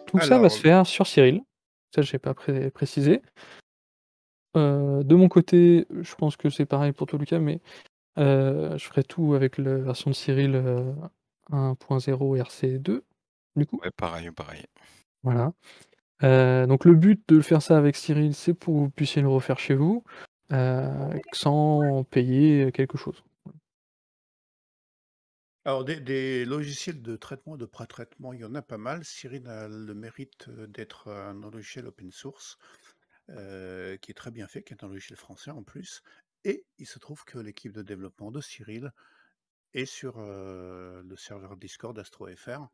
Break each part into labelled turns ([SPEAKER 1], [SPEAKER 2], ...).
[SPEAKER 1] Tout ça va se
[SPEAKER 2] Alors,
[SPEAKER 1] faire sur Cyril. Ça, j'ai pas précisé. De mon côté, je pense que c'est pareil pour toi, Lucas, mais je ferai tout avec la version de Cyril, 1.0 RC2, du coup.
[SPEAKER 2] ouais, pareil, pareil.
[SPEAKER 1] Voilà. Donc le but de faire ça avec Cyril, c'est pour que vous puissiez le refaire chez vous, sans payer quelque chose.
[SPEAKER 3] Alors des logiciels de traitement, de pré-traitement, il y en a pas mal. Cyril a le mérite, d'être un logiciel open source, qui est très bien fait, qui est un logiciel français en plus et il se trouve que l'équipe de développement de Cyril est sur, le serveur Discord d'AstroFR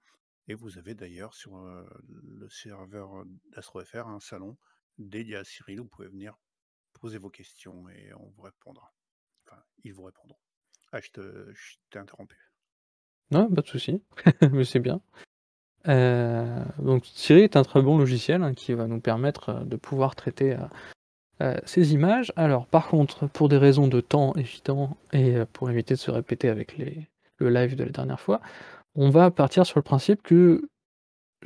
[SPEAKER 3] et vous avez d'ailleurs sur, le serveur d'AstroFR un salon dédié à Cyril. Vous pouvez venir poser vos questions et on vous répondra. Enfin, ils vous répondront. Ah, je t'ai interrompu.
[SPEAKER 1] Non, pas de souci, mais c'est bien. Donc Cyril est un très bon logiciel, hein, qui va nous permettre, de pouvoir traiter, ces images. Alors par contre, pour des raisons de temps évident et pour éviter de se répéter avec le live de la dernière fois, on va partir sur le principe que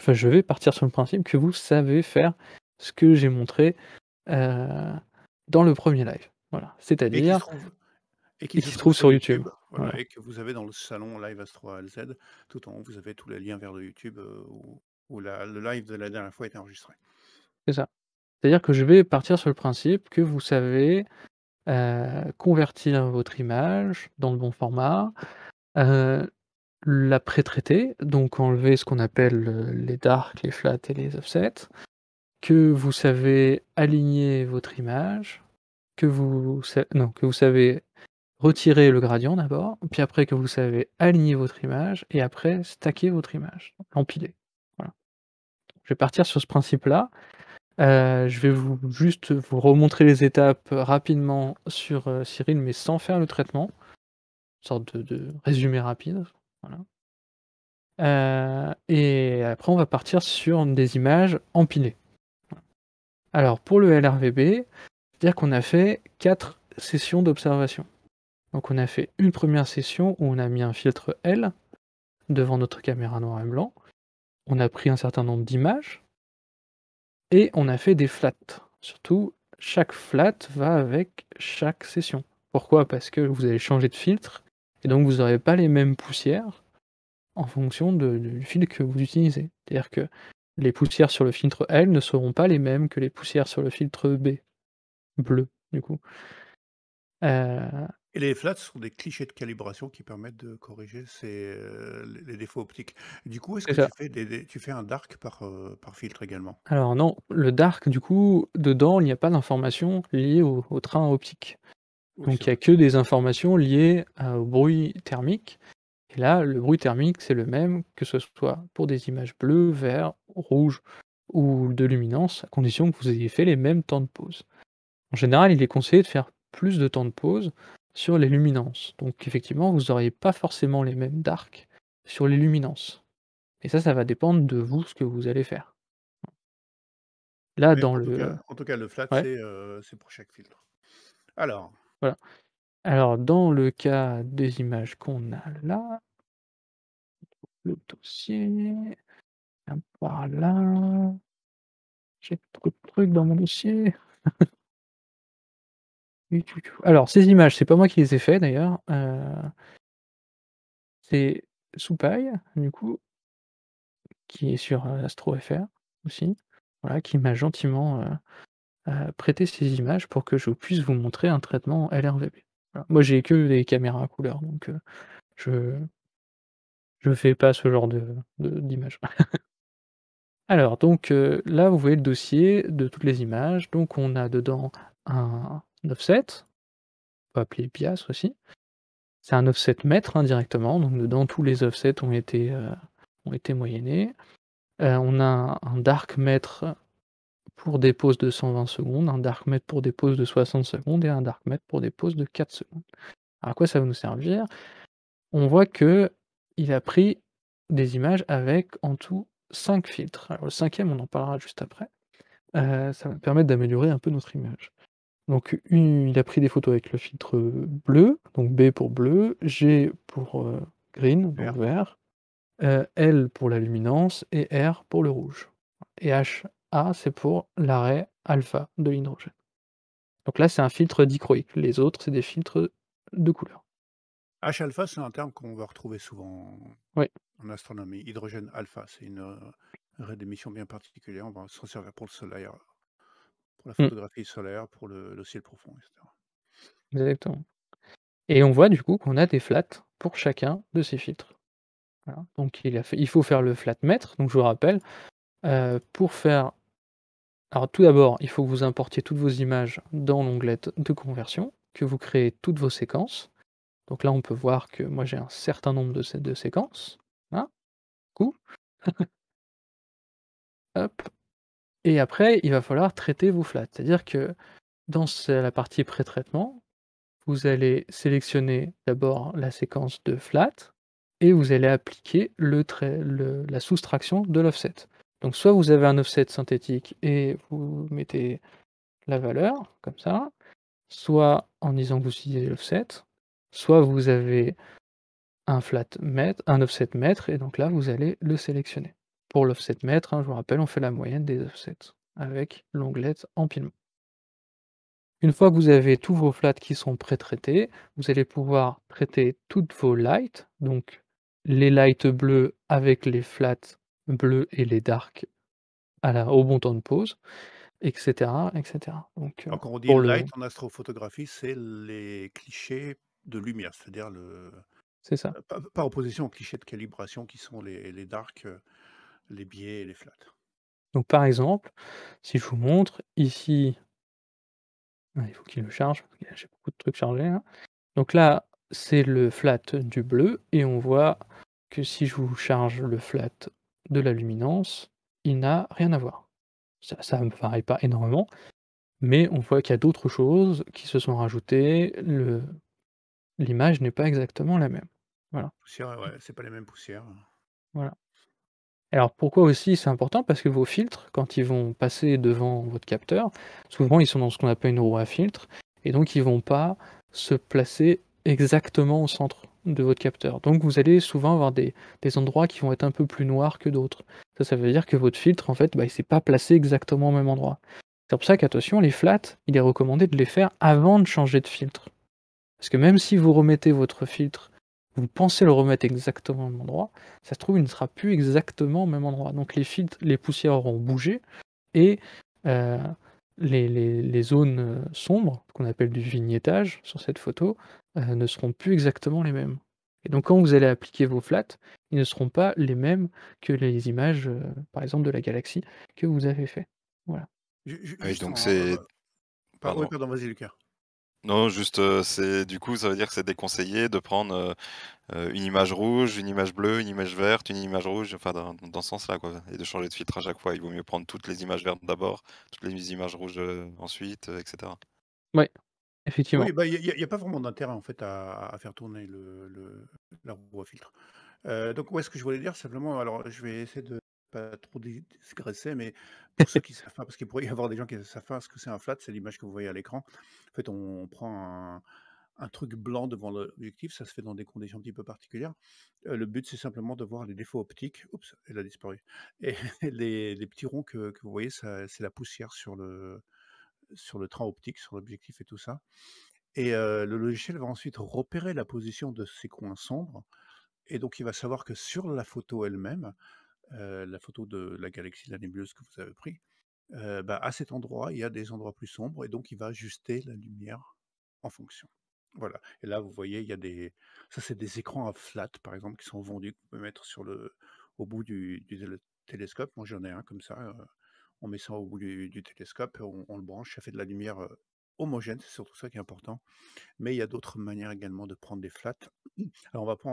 [SPEAKER 1] je vais partir sur le principe que vous savez faire ce que j'ai montré, heu, dans le premier live. Voilà,
[SPEAKER 3] Et qui se
[SPEAKER 1] c'est-à-dire
[SPEAKER 3] trouve et qui
[SPEAKER 1] et
[SPEAKER 3] se
[SPEAKER 1] qui se
[SPEAKER 3] trouve
[SPEAKER 1] trouve
[SPEAKER 3] sur
[SPEAKER 1] sur YouTube.
[SPEAKER 3] YouTube, voilà
[SPEAKER 1] Voilà,
[SPEAKER 3] et que vous avez dans le salon Live Astro ALZ. Tout en haut, vous avez tous les liens vers le YouTube, où le live de la dernière fois est enregistré.
[SPEAKER 1] c'est ça. C'est-à-dire que je vais partir sur le principe que vous savez, convertir votre image dans le bon format, heu, la pré-traiter, donc enlever ce qu'on appelle, les darks, les flats et les offsets, que vous savez aligner votre image, que vous savez retirer le gradient d'abord, puis après que vous savez aligner votre image et après stacker votre image, l'empiler. Voilà. Je vais partir sur ce principe-là. Je vais juste vous remontrer les étapes rapidement sur, Cyril, mais sans faire le traitement. Une sorte de résumé rapide, voilà. Et après on va partir sur des images empilées. Alors pour le LRVB, c'est-à-dire qu'on a fait 4 sessions d'observation. Donc on a fait une première session où on a mis un filtre L devant notre caméra noir et blanc. On a pris un certain nombre d'images et on a fait des flats. Surtout, chaque flat va avec chaque session. Pourquoi? Parce que vous allez changer de filtre et donc vous n'aurez pas les mêmes poussières en fonction du filtre que vous utilisez. C'est-à-dire que les poussières sur le filtre L ne seront pas les mêmes que les poussières sur le filtre B, bleu, du coup. Heu,
[SPEAKER 3] Et les flats sont des clichés de calibration qui permettent de corriger les défauts optiques. Du coup, est-ce
[SPEAKER 1] c'est
[SPEAKER 3] que
[SPEAKER 1] ça.
[SPEAKER 3] tu fais un dark par filtre également?
[SPEAKER 1] Alors non, le dark du coup, dedans, il n'y a pas d'informations liées au train optique.
[SPEAKER 3] Oui, c'est
[SPEAKER 1] Donc il y a
[SPEAKER 3] vrai.
[SPEAKER 1] que des informations liées, au bruit thermique et là, le bruit thermique, c'est le même que ce soit pour des images bleues, vert, rouge ou de luminance, à condition que vous ayez fait les mêmes temps de pause. En général, il est conseillé de faire plus de temps de pause sur les luminances. Donc effectivement, vous auriez pas forcément les mêmes darks sur les luminances et ça va dépendre de vous, ce que vous allez faire. Là,
[SPEAKER 3] Mais
[SPEAKER 1] dans
[SPEAKER 3] en tout cas, le flat,
[SPEAKER 1] ouais,
[SPEAKER 3] c'est pour chaque filtre. Alors,
[SPEAKER 1] voilà. Alors dans le cas des images qu'on a là, le dossier, hop, par là, j'ai trop de trucs dans mon dossier. Alors ces images, c'est pas moi qui les ai fait d'ailleurs, c'est Soupaï, du coup, qui est sur, AstroFR aussi, voilà, qui m'a gentiment, prêté ces images pour que je puisse vous montrer un traitement LRVB. Voilà. Moi j'ai que des caméras à couleur donc je je fais pas ce genre d'images. Alors donc là, vous voyez le dossier de toutes les images, donc on a dedans un offset, on peut appeler bias aussi. C'est un offset mètre, hein, directement, donc dedans tous les offsets ont été moyennés. On a un dark mètre pour des pauses de 120 secondes, un dark mètre pour des pauses de 60 secondes et un dark mètre pour des pauses de 4 secondes. Alors à quoi ça va nous servir? On voit que il a pris des images avec en tout 5 filtres. Alors le cinquième, on en parlera juste après. Ça va permettre d'améliorer un peu notre image. Donc il a pris des photos avec le filtre, bleu, donc B pour bleu, G pour, green, donc
[SPEAKER 3] vert.
[SPEAKER 1] vert, L pour la luminance et R pour le rouge. et HA, c'est pour l'arrêt alpha de l'hydrogène. Donc là, c'est un filtre dichroïque. Les autres, c'est des filtres de couleur.
[SPEAKER 3] H-alpha, c'est un terme qu'on va retrouver souvent
[SPEAKER 1] Oui.
[SPEAKER 3] en astronomie. Hydrogène alpha, c'est une, raie d'émission bien particulière. On va s'en servir pour le solaire, pour la
[SPEAKER 1] Mmh,
[SPEAKER 3] photographie solaire, pour le ciel profond, et cetera.
[SPEAKER 1] exactement. Et on voit du coup qu'on a des flats pour chacun de ces filtres. Voilà. Donc il faut faire le flat mètre. Donc je vous rappelle, pour faire alors tout d'abord, il faut que vous importiez toutes vos images dans l'onglet de conversion, que vous créez toutes vos séquences. Donc là, on peut voir que moi j'ai un certain nombre de séquences. Hein, coup, hop, et après il va falloir traiter vos flats. C'est-à-dire que dans la partie pré-traitement, vous allez sélectionner d'abord la séquence de flat et vous allez appliquer la soustraction de l'offset. Donc soit vous avez un offset synthétique et vous mettez la valeur comme ça, soit en disant que vous utilisez l'offset, soit vous avez un offset mètre et donc là vous allez le sélectionner. Pour l'offset mètre, hein, je vous rappelle, on fait la moyenne des offsets avec l'onglet empilement. Une fois que vous avez tous vos flats qui sont pré-traités, vous allez pouvoir traiter toutes vos lights, donc les lights bleus avec les flats bleus et les darks au bon temps de pause, etc., etc. Donc,
[SPEAKER 3] Alors quand on dit
[SPEAKER 1] pour le
[SPEAKER 3] light en astrophotographie, c'est les clichés de lumière, c'est-à-dire
[SPEAKER 1] c'est ça.
[SPEAKER 3] par opposition aux clichés de calibration qui sont les darks, les biais et les flats.
[SPEAKER 1] Donc par exemple, si je vous montre ici, il faut qu'il le charge, parce que j'ai beaucoup de trucs chargés là. Donc là, c'est le flat du bleu et on voit que si je vous charge le flat de la luminance, il n'a rien à voir. Ça me paraît pas énormément, mais on voit qu'il y a d'autres choses qui se sont rajoutées, l'image n'est pas exactement la même. Voilà,
[SPEAKER 3] Poussière, ouais, c'est pas les mêmes poussières.
[SPEAKER 1] voilà. Alors pourquoi aussi c'est important? Parce que vos filtres, quand ils vont passer devant votre capteur, souvent ils sont dans ce qu'on appelle une roue à filtres et donc ils vont pas se placer exactement au centre de votre capteur. Donc vous allez souvent avoir des endroits qui vont être un peu plus noirs que d'autres. Ça veut dire que votre filtre en fait, bah, il s'est pas placé exactement au même endroit. C'est pour ça qu'attention, les flats, il est recommandé de les faire avant de changer de filtre. Parce que même si vous remettez votre filtre, vous pensez le remettre exactement au même endroit, ça se trouve, il ne sera plus exactement au même endroit. Donc les filtres, les poussières auront bougé et heu, les zones, sombres, qu'on appelle du vignettage sur cette photo, ne seront plus exactement les mêmes. Et donc quand vous allez appliquer vos flats, ils ne seront pas les mêmes que les images, par exemple de la galaxie que vous avez fait. Voilà.
[SPEAKER 2] Ah oui,
[SPEAKER 3] Juste
[SPEAKER 2] donc
[SPEAKER 3] en,
[SPEAKER 2] c'est
[SPEAKER 3] oui,
[SPEAKER 2] pardon.
[SPEAKER 3] pardon, vas-y Lucas.
[SPEAKER 2] Non, juste, c'est du coup, ça veut dire que c'est déconseillé de prendre, une image rouge, une image bleue, une image verte, une image rouge, enfin dans ce sens-là, quoi, et de changer de filtre à chaque fois. Il vaut mieux prendre toutes les images vertes d'abord, toutes les images rouges, ensuite, et cetera.
[SPEAKER 1] Ouais, effectivement.
[SPEAKER 3] Oui, bah, il y a pas vraiment d'intérêt en fait à faire tourner la roue à filtre. Donc ouais, ce que je voulais dire simplement, alors je vais essayer de pas trop digresser, mais pour ceux qui savent pas, parce qu'il pourrait y avoir des gens qui ne savent pas ce que c'est un flat, c'est l'image que vous voyez à l'écran. En fait, on prend un truc blanc devant l'objectif, ça se fait dans des conditions un petit peu particulières. Le but, c'est simplement de voir les défauts optiques. Oups, elle a disparu. Et les petits ronds que vous voyez, ça c'est la poussière sur le train optique, sur l'objectif et tout ça. Et le logiciel va ensuite repérer la position de ces coins sombres et donc il va savoir que sur la photo elle-même, la photo de la galaxie, de la nébuleuse que vous avez pris, bah, à cet endroit, il y a des endroits plus sombres et donc il va ajuster la lumière en fonction. Voilà, et là, vous voyez, il y a ça, c'est des écrans à flat, par exemple, qui sont vendus, que vous pouvez mettre au bout du télescope. Moi, j'en ai un comme ça, on met ça au bout du télescope, on le branche, ça fait de la lumière, homogène, c'est surtout ça qui est important. Mais il y a d'autres manières également de prendre des flats. Alors on va pas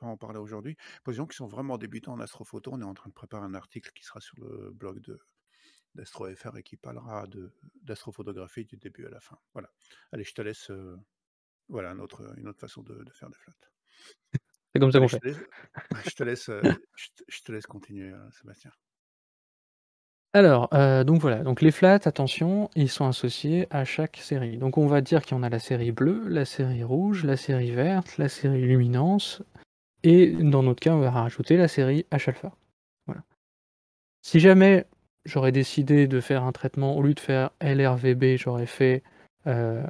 [SPEAKER 3] en parler aujourd'hui. Pour les gens qui sont vraiment débutants en astrophoto, on est en train de préparer un article qui sera sur le blog d'AstroFR et qui parlera d'astrophotographie du début à la fin. Voilà. Allez, je te laisse, voilà une autre façon de faire des flats.
[SPEAKER 1] C'est comme ça
[SPEAKER 3] Allez,
[SPEAKER 1] qu'on fait.
[SPEAKER 3] je te laisse continuer, Sébastien.
[SPEAKER 1] Alors, donc voilà, donc les flats, attention, ils sont associés à chaque série. Donc on va dire qu'il y en a la série bleue, la série rouge, la série verte, la série luminance et dans notre cas, on va rajouter la série H alpha. Voilà. Si jamais j'aurais décidé de faire un traitement, au lieu de faire LRVB, j'aurais fait, heu,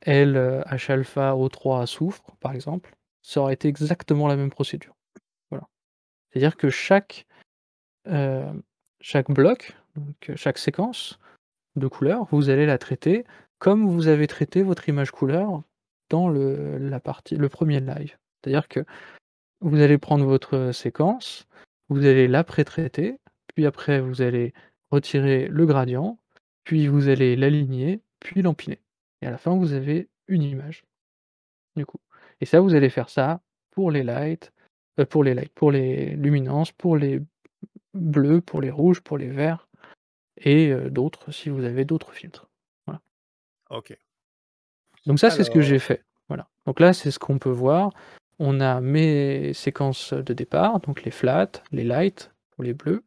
[SPEAKER 1] H-alpha O3 soufre, par exemple, ça aurait été exactement la même procédure. Voilà. C'est-à-dire que hem, chaque bloc, donc chaque séquence de couleurs, vous allez la traiter comme vous avez traité votre image couleur dans le premier live. C'est-à-dire que vous allez prendre votre séquence, vous allez la pré-traiter, puis après vous allez retirer le gradient, puis vous allez l'aligner, puis l'empiler et à la fin vous avez une image, du coup et ça vous allez faire ça pour les lights, pour les luminances, pour les bleus, pour les rouges, pour les verts et d'autres si vous avez d'autres filtres. Voilà.
[SPEAKER 3] OK.
[SPEAKER 1] Donc ça, c'est ce que j'ai
[SPEAKER 3] Alors
[SPEAKER 1] fait, voilà. Donc là, c'est ce qu'on peut voir. On a mes séquences de départ, donc les flats, les lights pour les bleus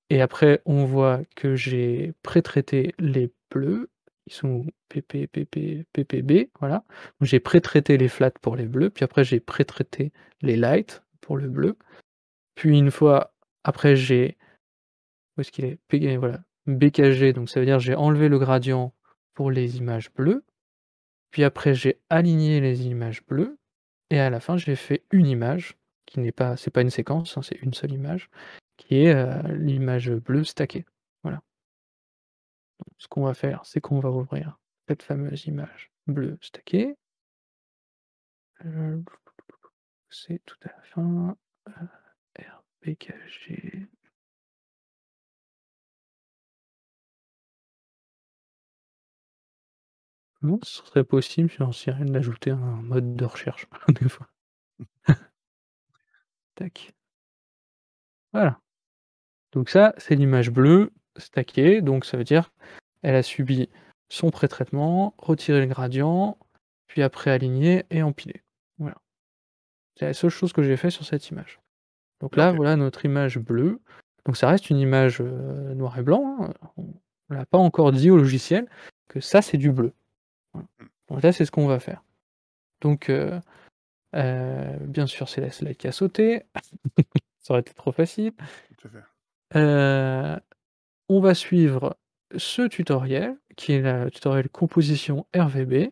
[SPEAKER 1] et après on voit que j'ai pré-traité les bleus, ils sont PP, PP, PPB, voilà. Donc j'ai pré-traité les flats pour les bleus, puis après j'ai pré-traité les lights pour le bleu. Puis une fois après j'ai où est-ce qu'il est? P voilà, BKG, donc ça veut dire j'ai enlevé le gradient pour les images bleues. Puis après j'ai aligné les images bleues et à la fin j'ai fait une image qui n'est pas c'est pas une séquence, hein, c'est une seule image, qui est, l'image bleue stackée. Voilà. Ce qu'on va faire, c'est qu'on va ouvrir cette fameuse image bleue stackée. Heu, c'est tout à la fin, RPKG. Comment ce serait possible sur Sirène d'ajouter un mode de recherche des fois? Tac, voilà. Donc ça, c'est l'image bleue stackée, donc ça veut dire elle a subi son pré-traitement, retiré le gradient, puis après aligné et empilé. Voilà. C'est la seule chose que j'ai fait sur cette image. Donc là,
[SPEAKER 3] OK.
[SPEAKER 1] voilà notre image bleue. Donc ça reste une image, noir et blanc, hein, on l'a pas encore dit au logiciel que ça, c'est du bleu. Voilà.
[SPEAKER 3] Mmh.
[SPEAKER 1] Donc là, c'est ce qu'on va faire. Donc bien sûr, c'est la slide qui a sauté, ça aurait été trop facile.
[SPEAKER 3] Tout à fait.
[SPEAKER 1] Heu, on va suivre ce tutoriel qui est le tutoriel composition RVB.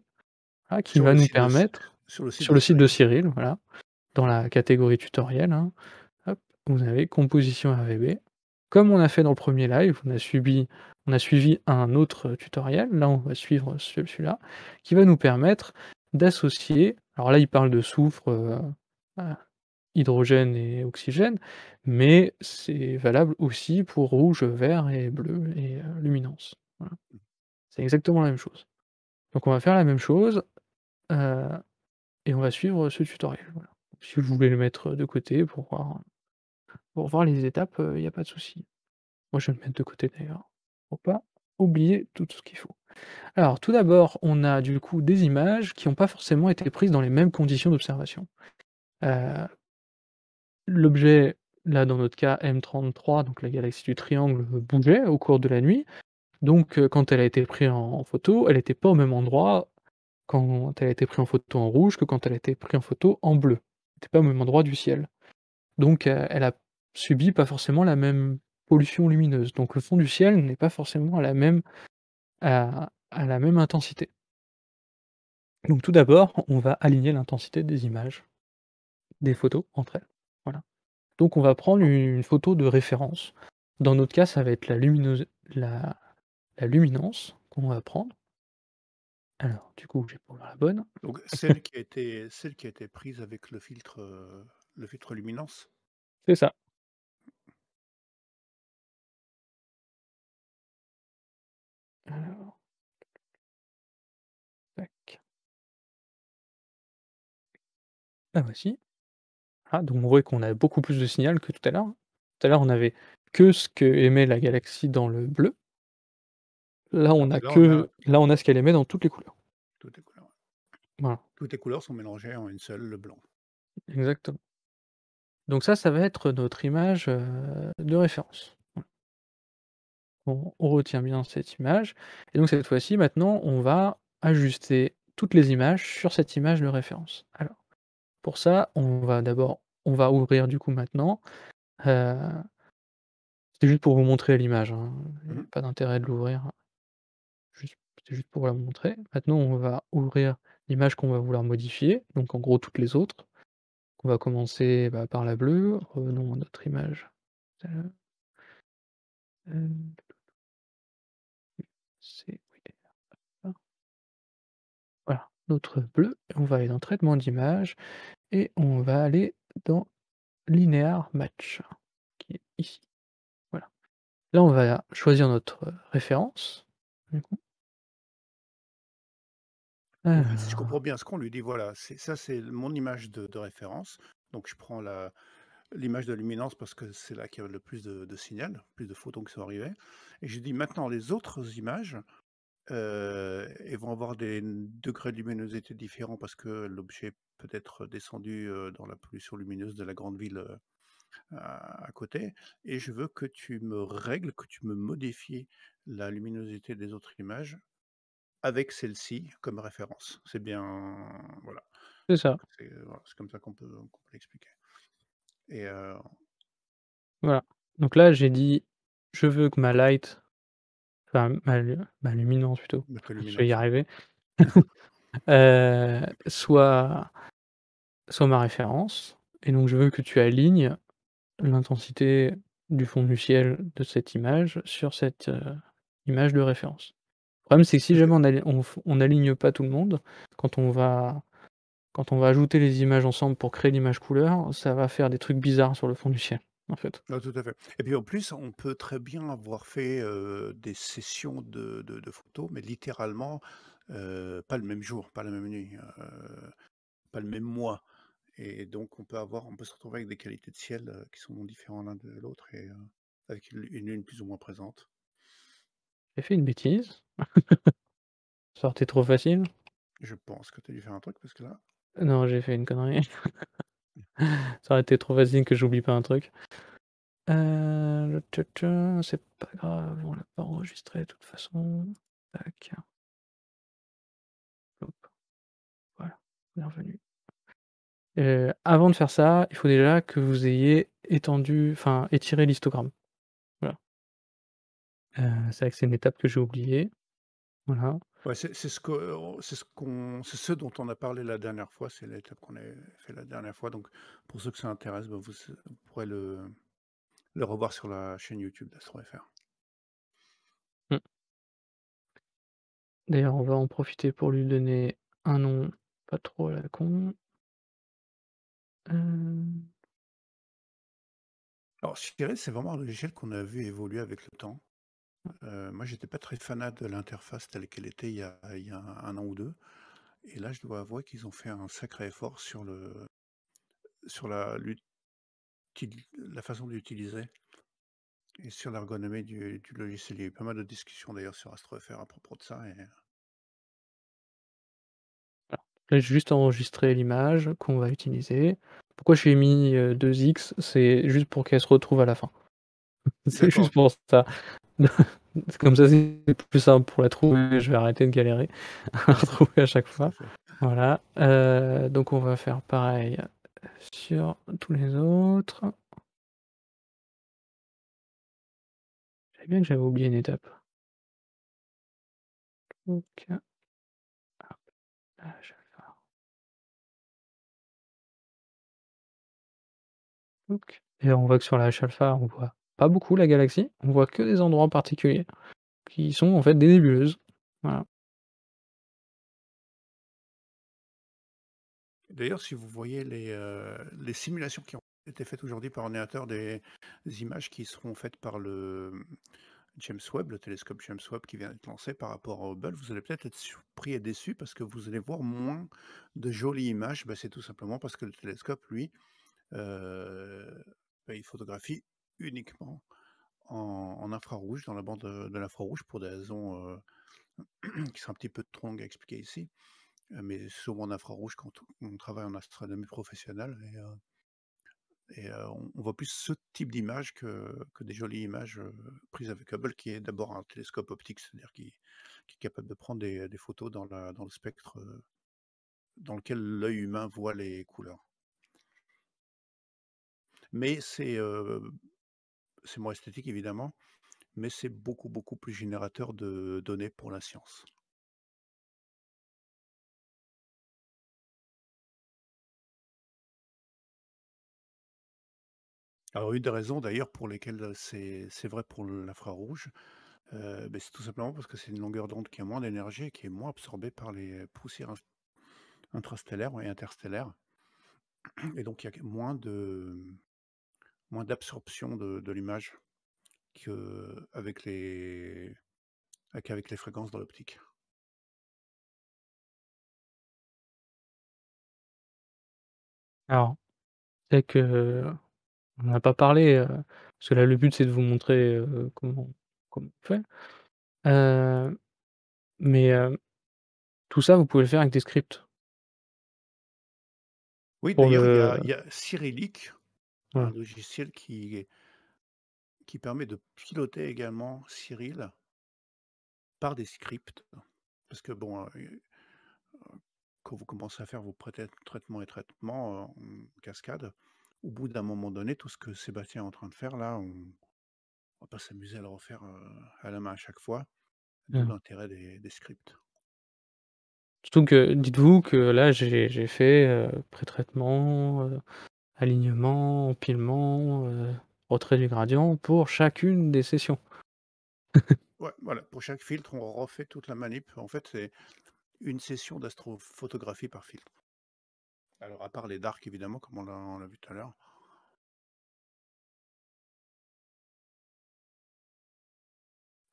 [SPEAKER 1] Ah, qui
[SPEAKER 3] Sur
[SPEAKER 1] va
[SPEAKER 3] le
[SPEAKER 1] nous
[SPEAKER 3] site de C
[SPEAKER 1] permettre
[SPEAKER 3] sur le site
[SPEAKER 1] sur
[SPEAKER 3] de
[SPEAKER 1] le site de
[SPEAKER 3] Cyril.
[SPEAKER 1] Cyril, voilà, dans la catégorie tutoriel, hein, hop, vous avez composition RVB. Comme on a fait dans le premier live, on a suivi un autre tutoriel, là on va suivre celui-là, qui va nous permettre d'associer alors là il parle de soufre, hydrogène et oxygène, mais c'est valable aussi pour rouge, vert et bleu et luminance. Voilà. C'est exactement la même chose. Donc on va faire la même chose, heu et on va suivre ce tutoriel, voilà. Si vous voulez le mettre de côté pour voir les étapes, il y a pas de souci. Moi, je vais le mettre de côté d'ailleurs, pour pas oublier tout ce qu'il faut. Alors tout d'abord, on a du coup des images qui ont pas forcément été prises dans les mêmes conditions d'observation. Heu, l'objet, là dans notre cas M33, donc la galaxie du triangle, bougeait au cours de la nuit, donc quand elle a été prise en photo, elle était pas au même endroit quand elle a été prise en photo en rouge que quand elle a été prise en photo en bleu. Elle était pas au même endroit du ciel. Donc elle a subi pas forcément la même pollution lumineuse. Donc le fond du ciel n'est pas forcément à la même intensité. Donc tout d'abord, on va aligner l'intensité des images, des photos entre elles. Voilà. Donc on va prendre une photo de référence. Dans notre cas, ça va être la luminance qu'on va prendre. Alors du coup, je vais prendre la bonne.
[SPEAKER 3] Donc celle qui a été prise avec le filtre luminance?
[SPEAKER 1] C'est ça. Alors, tac. La voici. Ah, donc on voit qu'on a beaucoup plus de signal que tout à l'heure, hein. Tout à l'heure, on avait que ce que émet la galaxie dans le bleu.
[SPEAKER 3] Alors que là, on a
[SPEAKER 1] Là, on a ce qu'elle émet dans toutes les couleurs.
[SPEAKER 3] toutes les couleurs, ouais.
[SPEAKER 1] Voilà,
[SPEAKER 3] Toutes les couleurs sont mélangées en une seule, le blanc.
[SPEAKER 1] exactement. Donc ça va être notre image, de référence. Voilà. On retient bien cette image et donc cette fois-ci, maintenant, on va ajuster toutes les images sur cette image de référence. Alors, pour ça, on va ouvrir du coup maintenant, heu C'est juste pour vous montrer l'image, hein, il y a
[SPEAKER 3] Mmh.
[SPEAKER 1] pas d'intérêt de l'ouvrir, c'était juste pour la montrer. Maintenant, on va ouvrir l'image qu'on va vouloir modifier, donc en gros toutes les autres. On va commencer, bah, par la bleue. Revenons à notre image. Heu, c'est oui, là. Voilà, notre bleue et on va aller dans traitement d'image et on va aller dans linéaire match, qui est ici. Voilà. Là, on va choisir notre, référence, du coup.
[SPEAKER 3] Et en fait, si je comprends
[SPEAKER 1] Alors,
[SPEAKER 3] bien, ce qu'on lui dit, voilà, c'est mon image de référence. Donc je prends l'image de luminance parce que c'est là qu'il y a le plus de signal, plus de photons qui sont arrivés. Et je dis maintenant les autres images, elles vont avoir des degrés de luminosité différents parce que l'objet peut être descendu, dans la pollution lumineuse de la grande ville, à côté. Et je veux que tu me règles, que tu me modifies la luminosité des autres images avec celle-ci comme référence. C'est bien, voilà.
[SPEAKER 1] c'est
[SPEAKER 3] Donc
[SPEAKER 1] ça,
[SPEAKER 3] voilà, c'est comme ça qu'on peut l'expliquer. Et
[SPEAKER 1] voilà. Donc là, j'ai dit: «Je veux que ma light», enfin ma luminance plutôt,
[SPEAKER 3] mettre
[SPEAKER 1] je vais y
[SPEAKER 3] luminance, ouais.
[SPEAKER 1] arriver, soit ma référence et donc je veux que tu alignes l'intensité du fond du ciel de cette image sur cette, image de référence. Le problème, c'est que si
[SPEAKER 3] Parce que
[SPEAKER 1] jamais on aligne pas tout le monde, quand on va ajouter les images ensemble pour créer l'image couleur, ça va faire des trucs bizarres sur le fond du ciel, en fait.
[SPEAKER 3] ah, tout à fait. Et puis en plus, on peut très bien avoir fait, des sessions de photos, mais littéralement, pas le même jour, pas la même nuit, pas le même mois. Et donc on peut se retrouver avec des qualités de ciel, qui sont différents l'un de l'autre et avec une lune plus ou moins présente.
[SPEAKER 1] J'ai fait une bêtise, ça aurait été trop facile.
[SPEAKER 3] Je pense que tu as dû faire un truc parce que là
[SPEAKER 1] Non, j'ai fait une connerie. Ça aurait été trop facile que j'oublie pas un truc. Le tcha-tcha, c'est pas grave, on l'a pas enregistré de toute façon. Tac, hop, voilà, bienvenue. Avant de faire ça, il faut déjà que vous ayez étiré l'histogramme. Voilà. C'est vrai que c'est une étape que j'ai oubliée. Voilà.
[SPEAKER 3] ouais, c'est ce dont on a parlé la dernière fois, c'est l'étape qu'on a fait la dernière fois. Donc pour ceux que ça intéresse, bah, vous pourrez le revoir sur la chaîne YouTube d'AstroFR.
[SPEAKER 1] Mmh. D'ailleurs, on va en profiter pour lui donner un nom pas trop à la con. Hem,
[SPEAKER 3] Alors Siri, c'est vraiment un logiciel qu'on a vu évoluer avec le temps. Moi, j'étais pas très fanat de l'interface telle qu'elle était il y a 1 an ou 2. Et là, je dois avouer qu'ils ont fait un sacré effort sur la façon d'utiliser et sur l'ergonomie du logiciel. Il y a eu pas mal de discussions d'ailleurs sur AstroFR à propos de ça. Et
[SPEAKER 1] voilà. Là, j'ai juste enregistré l'image qu'on va utiliser. Pourquoi j'ai mis, 2 X? C'est juste pour qu'elle se retrouve à la fin. C'est
[SPEAKER 3] d'accord,
[SPEAKER 1] juste pour ça. Comme ça, c'est plus simple pour la trouver, je vais arrêter de galérer à retrouver à chaque
[SPEAKER 3] tout à
[SPEAKER 1] fois.
[SPEAKER 3] fait.
[SPEAKER 1] Voilà, donc on va faire pareil sur tous les autres. Je savais bien que j'avais oublié une étape. Donc, hop, là je vais faire touc et on voit que sur la H-alpha, on voit pas beaucoup la galaxie, on voit que des endroits particuliers qui sont en fait des nébuleuses. Voilà.
[SPEAKER 3] D'ailleurs, si vous voyez les simulations qui ont été faites aujourd'hui par ordinateur des images qui seront faites par le James Webb, le télescope James Webb qui vient d'être lancé par rapport au Hubble, vous allez peut-être être surpris et déçu parce que vous allez voir moins de jolies images. Bah, c'est tout simplement parce que le télescope, lui, euh, bah, il photographie uniquement en infrarouge, dans la bande de l'infrarouge, pour des raisons qui sont un petit peu trop longues à expliquer ici. Mais souvent en infrarouge quand on travaille en astronomie professionnelle. On voit plus ce type d'image que des jolies images prises avec Hubble, qui est d'abord un télescope optique, c'est-à-dire qui est capable de prendre des photos dans le spectre dans lequel l'œil humain voit les couleurs. Mais c'est moins esthétique évidemment, mais c'est beaucoup, beaucoup plus générateur de données pour la science. Alors une des raisons d'ailleurs pour lesquelles, c'est vrai pour l'infrarouge, c'est tout simplement parce que c'est une longueur d'onde qui a moins d'énergie et qui est moins absorbée par les poussières intrastellaires et interstellaires et donc il y a moins d'absorption de l'image qu'avec les fréquences dans l'optique.
[SPEAKER 1] Alors, c'est que on n'a pas parlé, parce que là, le but, c'est de vous montrer, comment on fait, heu, mais tout ça, vous pouvez le faire avec des scripts
[SPEAKER 3] Oui,
[SPEAKER 1] pour
[SPEAKER 3] d'ailleurs,
[SPEAKER 1] le
[SPEAKER 3] il y a Cyrillic, un
[SPEAKER 1] voilà.
[SPEAKER 3] logiciel qui permet de piloter également Cyril par des scripts. Parce que bon, quand vous commencez à faire vos traitements en cascade, au bout d'un moment donné, tout ce que Sébastien est en train de faire là, on va pas s'amuser à le refaire, à la main à chaque fois, d'où
[SPEAKER 1] Mmh.
[SPEAKER 3] l'intérêt des scripts.
[SPEAKER 1] Surtout que dites-vous que là, j'ai fait, pré-traitement, alignement, empilement, retrait du gradient pour chacune des sessions.
[SPEAKER 3] Ouais, voilà, pour chaque filtre, on refait toute la manip. En fait, c'est une session d'astrophotographie par filtre. Alors à part les darks évidemment, comme on l'a vu tout à l'heure.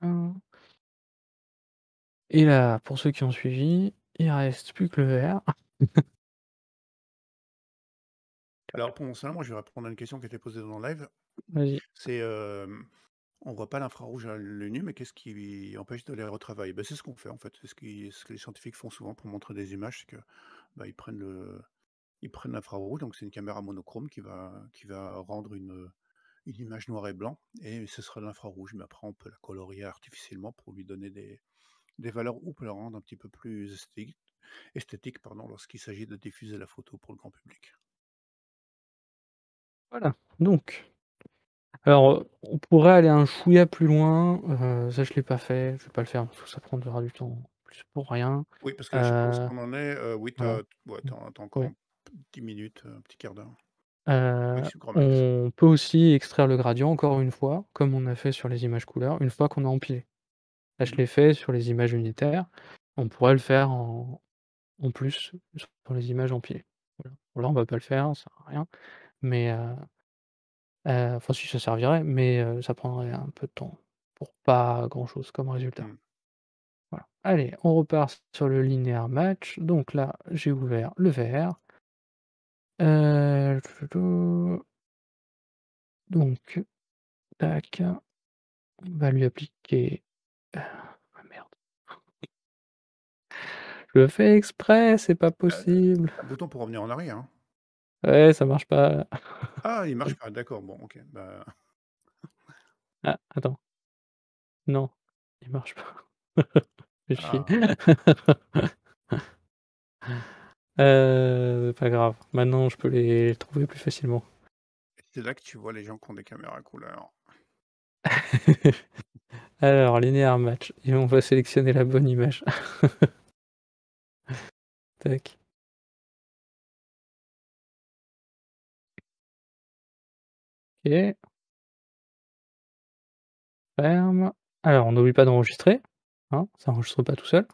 [SPEAKER 1] Mmh. Et là, pour ceux qui ont suivi, il reste plus que le vert.
[SPEAKER 3] Alors pour cela, moi je vais répondre à une question qui a été posée dans le live.
[SPEAKER 1] Vas-y.
[SPEAKER 3] C'est, on voit pas l'infrarouge à l'œil nu, mais qu'est-ce qui empêche de les retravailler? C'est ce qu'on fait en fait, ce que les scientifiques font souvent pour montrer des images, c'est que, ils prennent l'infrarouge, donc c'est une caméra monochrome qui va rendre une image noir et blanc et ce sera de l'infrarouge, mais après on peut la colorier artificiellement pour lui donner des valeurs ou pour la rendre un petit peu plus esthétique pardon, lorsqu'il s'agit de diffuser la photo pour le grand public.
[SPEAKER 1] Voilà, donc alors, on pourrait aller un chouïa plus loin, ça je l'ai pas fait, je vais pas le faire parce que ça prendra du temps en plus pour rien.
[SPEAKER 3] Oui, parce que là, je sais pas où est-ce
[SPEAKER 1] Heu,
[SPEAKER 3] qu'on en est, oui,
[SPEAKER 1] voilà.
[SPEAKER 3] tu as encore
[SPEAKER 1] Ouais.
[SPEAKER 3] 10 minutes, un petit quart d'heure.
[SPEAKER 1] Heu,
[SPEAKER 3] Max, grand max.
[SPEAKER 1] on peut aussi extraire le gradient encore une fois, comme on a fait sur les images couleurs, une fois qu'on a empilé. Là, je
[SPEAKER 3] Mmh.
[SPEAKER 1] l'ai fait sur les images unitaires, on pourrait le faire en plus sur les images empilées. Voilà. Bon là, on va pas le faire, ça sert à rien, mais enfin si ça servirait, mais ça prendrait un peu de temps pour pas grand chose comme résultat.
[SPEAKER 3] Mmh.
[SPEAKER 1] Voilà. Allez, on repart sur le linéaire match. Donc là, j'ai ouvert le vert. Donc tac, on va lui appliquer ah merde, je le fais exprès, c'est pas possible.
[SPEAKER 3] Un bouton pour revenir en arrière, hein?
[SPEAKER 1] Ouais, ça marche pas.
[SPEAKER 3] Ah, il marche pas, d'accord, bon, OK,
[SPEAKER 1] Ah, attends, non, il marche pas. Fais chier.
[SPEAKER 3] ah,
[SPEAKER 1] Pas grave, maintenant je peux les trouver plus facilement.
[SPEAKER 3] c'est là que tu vois les gens qui ont des caméras couleur.
[SPEAKER 1] Alors linéaire match et on va sélectionner la bonne image. Tac. OK, ferme. Alors on n'oublie pas d'enregistrer, hein, ça enregistre pas tout seul,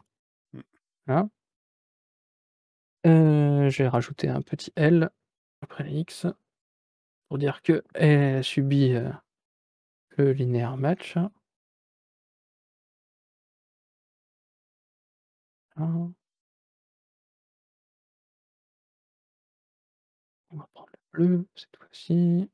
[SPEAKER 3] Mmh.
[SPEAKER 1] hein. Je vais rajouter un petit L après les X pour dire qu'elle subit, le linéaire match. Hein. On va prendre le bleu cette fois-ci.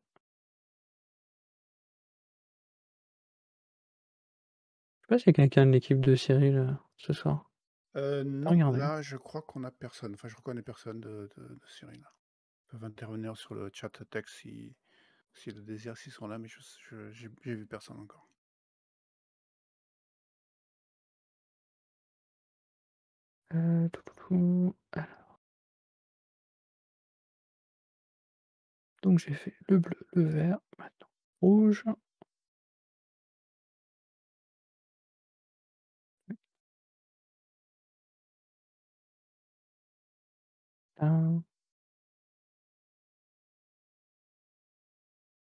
[SPEAKER 1] Je sais pas s'il y a quelqu'un de l'équipe de Cyril, ce soir. Pas
[SPEAKER 3] Non,
[SPEAKER 1] regardé.
[SPEAKER 3] là, je crois qu'on a personne. Enfin, je reconnais personne de Cyril. Ils peuvent intervenir sur le chat texte si le désir, s'ils sont là, mais j'ai vu personne encore.
[SPEAKER 1] Tout. Donc j'ai fait le bleu, le vert, maintenant rouge. Tin.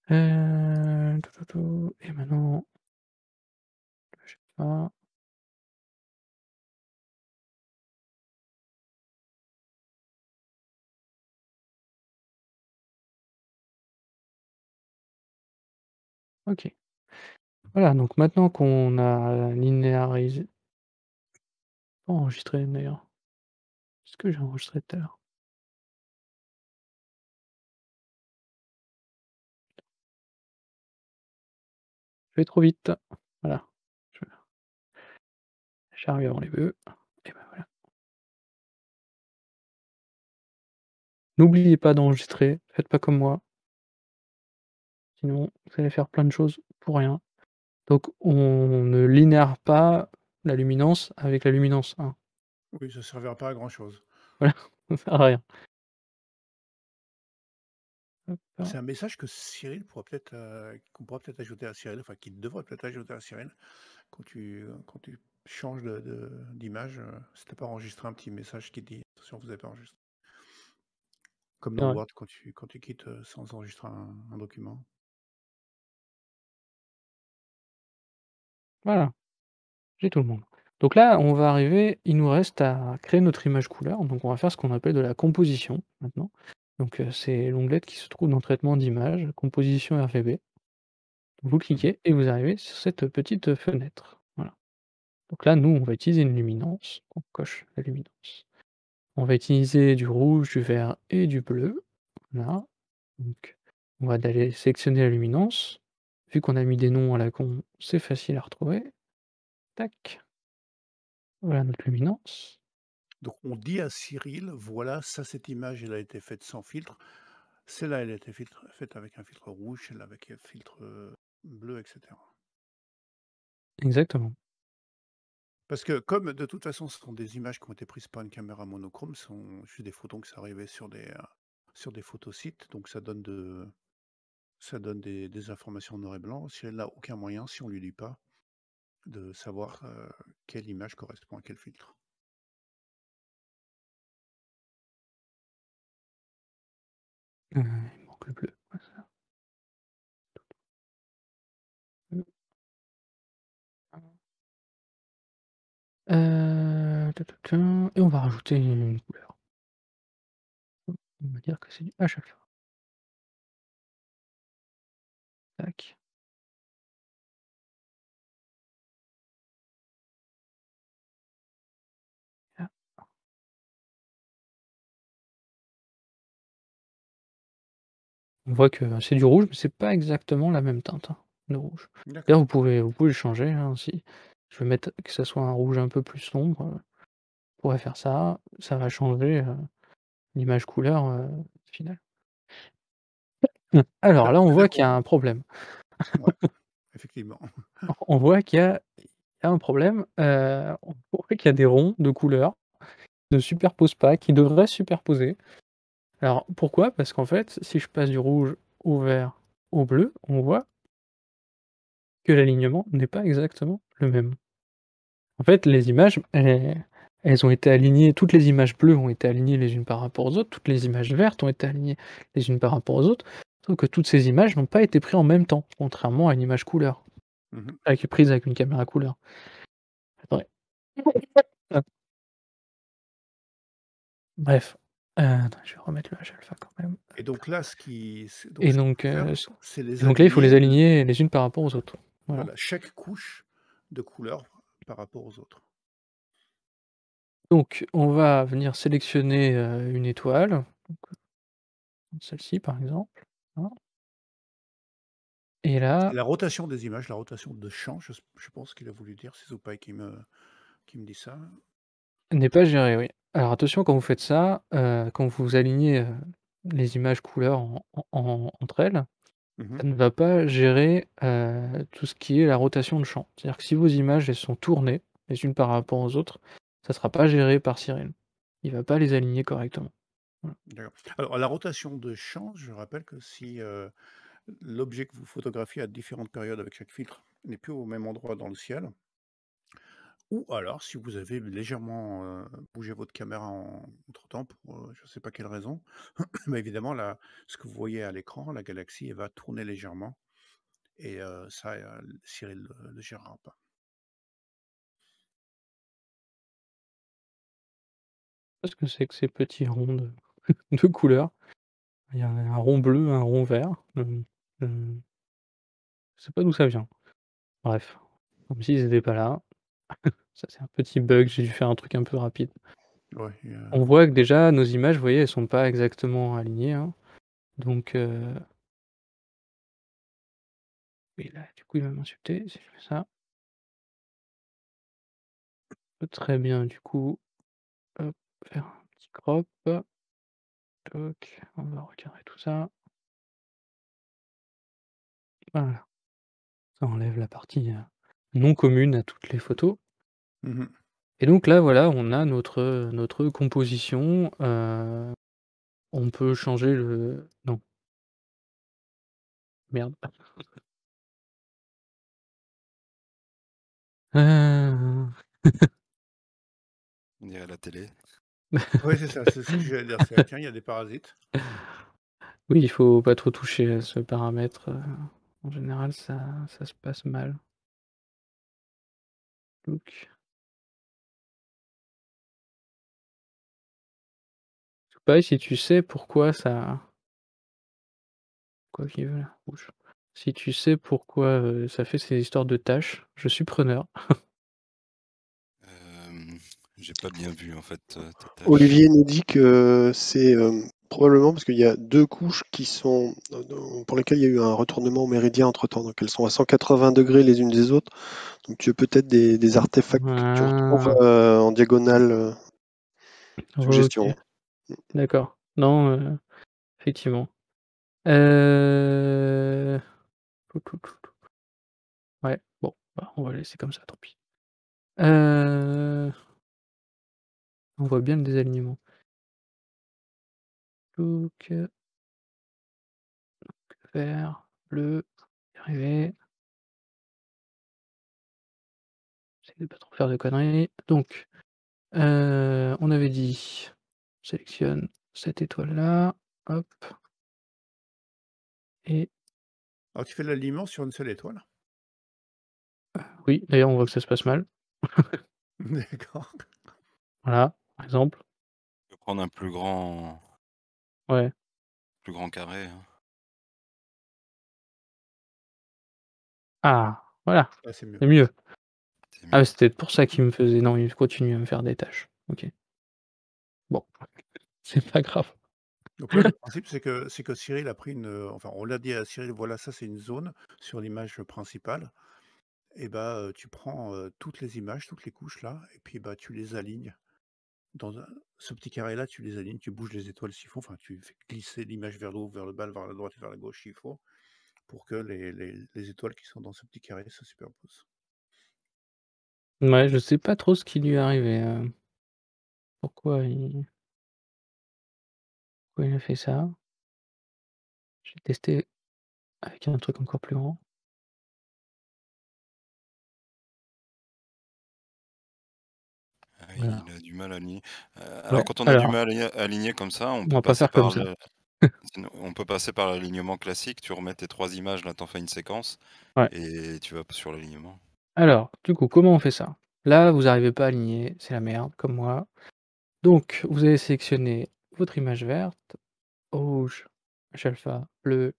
[SPEAKER 1] Et maintenant, je sais pas. OK. Voilà, donc maintenant qu'on a linéarisé pas enregistré d'ailleurs. Est-ce que j'ai enregistré tout à l'heure? Je vais trop vite. Voilà. Je J'arrive avant les bœufs et ben voilà. N'oubliez pas d'enregistrer, faites pas comme moi, sinon vous allez faire plein de choses pour rien. Donc on ne linéare pas la luminance avec la luminance, hein.
[SPEAKER 3] Oui, ça servira pas à grand chose.
[SPEAKER 1] Voilà, ça sert à rien. Hop là.
[SPEAKER 3] C'est un message que Cyril pourra peut-être, qu'on pourra peut-être ajouter à Cyril, enfin qu'il devrait peut-être ajouter à Cyril quand tu changes d'image, si tu pas enregistré un petit message qui dit: «Attention, vous avez pas enregistré». Comme
[SPEAKER 1] C'est
[SPEAKER 3] dans
[SPEAKER 1] vrai.
[SPEAKER 3] Word quand tu quittes, sans enregistrer un document.
[SPEAKER 1] Voilà, j'ai tout le monde. Donc là, on va arriver il nous reste à créer notre image couleur, donc on va faire ce qu'on appelle de la composition maintenant. Donc c'est l'onglet qui se trouve dans traitement d'image, composition RGB. Vous
[SPEAKER 3] Mmh.
[SPEAKER 1] cliquez et vous arrivez sur cette petite fenêtre. Voilà. Donc là, nous, on va utiliser une luminance, on coche la luminance. On va utiliser du rouge, du vert et du bleu. Voilà. Donc on va d'aller sélectionner la luminance. Vu qu'on a mis des noms à la con, c'est facile à retrouver. Tac, voilà notre luminance.
[SPEAKER 3] Donc on dit à Cyril: «Voilà, ça, cette image, elle a été faite sans filtre. Celle-là, elle a été faite avec un filtre rouge, celle-là avec un filtre, bleu» et cetera.
[SPEAKER 1] Exactement.
[SPEAKER 3] Parce que comme de toute façon, ce sont des images qui ont été prises par une caméra monochrome, ce sont juste des photons qui sont arrivés sur des photosites, donc ça donne des informations en noir et blanc. Si elle n'a aucun moyen, si on lui dit pas, de savoir, quelle image correspond à quel filtre.
[SPEAKER 1] Il manque le bleu. Ouais, ça. Ta ta ta et on va rajouter une couleur. On va dire que c'est du HFA. Tac. Là. On voit que c'est du rouge, mais c'est pas exactement la même teinte, hein, le rouge. D'ailleurs,
[SPEAKER 3] D'accord.
[SPEAKER 1] vous pouvez le changer, hein, aussi. Je vais mettre que ça soit un rouge un peu plus sombre, on pourrait faire ça. Ça va changer, l'image couleur, finale. Alors
[SPEAKER 3] Là
[SPEAKER 1] là, on
[SPEAKER 3] là
[SPEAKER 1] voit qu'il y a
[SPEAKER 3] qu'on
[SPEAKER 1] un problème.
[SPEAKER 3] ouais, effectivement.
[SPEAKER 1] On voit qu'il y a un problème, on voit qu'il y a des ronds de couleurs qui ne superposent pas, qui devraient se superposer. Alors pourquoi? Parce qu'en fait, si je passe du rouge au vert au bleu, on voit que l'alignement n'est pas exactement le même. En fait, les images, elles ont été alignées, toutes les images bleues ont été alignées les unes par rapport aux autres, toutes les images vertes ont été alignées les unes par rapport aux autres, sauf que toutes ces images n'ont pas été prises en même temps, contrairement à une image couleur,
[SPEAKER 3] Mmh.
[SPEAKER 1] prise avec une caméra couleur. Attendez. Hop, bref, attends, je vais remettre le H-alpha quand même.
[SPEAKER 3] Et donc là, ce qui c'est donc
[SPEAKER 1] Et
[SPEAKER 3] ce qu'il
[SPEAKER 1] donc
[SPEAKER 3] faut faire,
[SPEAKER 1] s
[SPEAKER 3] c'est
[SPEAKER 1] et
[SPEAKER 3] les
[SPEAKER 1] donc là, il faut les
[SPEAKER 3] aligner,
[SPEAKER 1] aligner les unes par rapport aux autres. Voilà.
[SPEAKER 3] voilà, chaque couche de couleur par rapport aux autres.
[SPEAKER 1] Donc on va venir sélectionner, une étoile, donc celle-ci par exemple, voilà. Et
[SPEAKER 3] C'est
[SPEAKER 1] là,
[SPEAKER 3] la rotation des images, la rotation de champ, je pense qu'il a voulu dire, c'est Zoupaï qui me dit ça.
[SPEAKER 1] n'est pas géré, oui. Alors attention quand vous faites ça, quand vous alignez, les images couleurs entre elles,
[SPEAKER 3] Mmh.
[SPEAKER 1] ça ne va pas gérer, tout ce qui est la rotation de champ. C'est-à-dire que si vos images, elles sont tournées les unes par rapport aux autres, ça ne sera pas géré par Cyril. Il va pas les aligner correctement. Voilà.
[SPEAKER 3] D'accord. Alors la rotation de champ, je rappelle que si, l'objet que vous photographiez à différentes périodes avec chaque filtre n'est plus au même endroit dans le ciel, Ou alors si vous avez légèrement, bougé votre caméra entre-temps pour, je ne sais pas quelle raison, mais évidemment là, ce que vous voyez à l'écran, la galaxie, elle va tourner légèrement et ça, Siri le gérera pas.
[SPEAKER 1] Qu'est-ce que c'est que ces petits ronds de de couleurs? Il y a un rond bleu, un rond vert, je sais pas d'où ça vient. Bref, comme s'ils étaient pas là. Ça, c'est un petit bug, j'ai dû faire un truc un peu rapide.
[SPEAKER 3] Ouais,
[SPEAKER 1] On voit que déjà nos images, vous voyez, elles sont pas exactement alignées, hein, donc oui, là, du coup, il va m'insulter si je fais ça. Très bien, du coup, hop, faire un petit crop, toc, on va recadrer tout ça. Voilà, ça enlève la partie, non commune à toutes les photos
[SPEAKER 3] mmh
[SPEAKER 1] et donc là, voilà, on a notre composition, on peut changer le non, merde. Heu,
[SPEAKER 2] On dirait la télé.
[SPEAKER 3] Ouais, c'est ça, c'est ce que j'allais dire, c'est: «Tiens, il y a des parasites».
[SPEAKER 1] oui, il faut pas trop toucher à ce paramètre, en général, ça se passe mal. Donc, je sais pas si tu sais pourquoi ça quoi qu'il veut là? Rouge. Si tu sais pourquoi, ça fait ces histoires de taches, je suis preneur.
[SPEAKER 2] Hem, j'ai pas bien vu en fait, tes tâches.
[SPEAKER 4] Olivier nous dit que c'est probablement parce qu'il y a deux couches qui sont pour lesquelles il y a eu un retournement méridien entre-temps. Donc elles sont à 180 degrés les unes des autres. Donc tu as peut-être des artefacts que tu retrouves
[SPEAKER 1] Ah,
[SPEAKER 4] en diagonale.
[SPEAKER 1] OK,
[SPEAKER 4] Suggestion.
[SPEAKER 1] d'accord. Non, effectivement. Heu, ouais, bon, bah, on va laisser comme ça, tant pis. Heu, on voit bien le désalignement. Donc, vert, bleu, y arriver. J'essaie de pas trop faire de conneries. Donc, on avait dit, on sélectionne cette étoile-là, hop et
[SPEAKER 3] Alors tu fais l'alignement sur une seule étoile?
[SPEAKER 1] oui, d'ailleurs, on voit que ça se passe mal.
[SPEAKER 3] D'accord.
[SPEAKER 1] Voilà, par exemple.
[SPEAKER 2] Tu peux prendre un
[SPEAKER 1] Ouais.
[SPEAKER 2] plus grand carré, hein.
[SPEAKER 1] Ah! Voilà,
[SPEAKER 3] Là, c'est mieux.
[SPEAKER 1] c'est mieux.
[SPEAKER 2] C'est
[SPEAKER 1] Ah,
[SPEAKER 2] mieux.
[SPEAKER 1] ouais, c'est peut-être pour ça qu'il me faisait non, il continue à me faire des tâches. OK. Bon, c'est pas grave.
[SPEAKER 3] Donc là, le principe, c'est que Cyril a pris enfin, on l'a dit à Cyril: «Voilà, ça, c'est une zone sur l'image principale» et bah, tu prends, toutes les images, toutes les couches là et puis, bah, tu les alignes dans ce petit carré-là, tu les alignes, tu bouges les étoiles s'il faut, enfin, tu fais glisser l'image vers le haut, vers le bas, vers la droite et vers la gauche s'il faut, pour que les étoiles qui sont dans ce petit carré se superposent.
[SPEAKER 1] Ouais, je sais pas trop ce qui lui est arrivé, pourquoi il a fait ça. Je vais tester avec un truc encore plus grand.
[SPEAKER 2] Ah,
[SPEAKER 1] Voilà.
[SPEAKER 2] il a du mal à aligner. Alors
[SPEAKER 1] Ouais,
[SPEAKER 2] quand on a du
[SPEAKER 1] alors,
[SPEAKER 2] mal à aligner comme ça, on
[SPEAKER 1] on
[SPEAKER 2] peut
[SPEAKER 1] va pas
[SPEAKER 2] passer
[SPEAKER 1] faire comme
[SPEAKER 2] par
[SPEAKER 1] ça.
[SPEAKER 2] l'alignement classique. Tu remets tes 3 images, là, tu fais une séquence
[SPEAKER 1] Ouais.
[SPEAKER 2] et tu vas sur l'alignement.
[SPEAKER 1] Alors, du coup, comment on fait ça? Là, vous arrivez pas à aligner, c'est la merde, comme moi. Donc, vous allez sélectionner votre image verte, rouge, H-alpha, bleu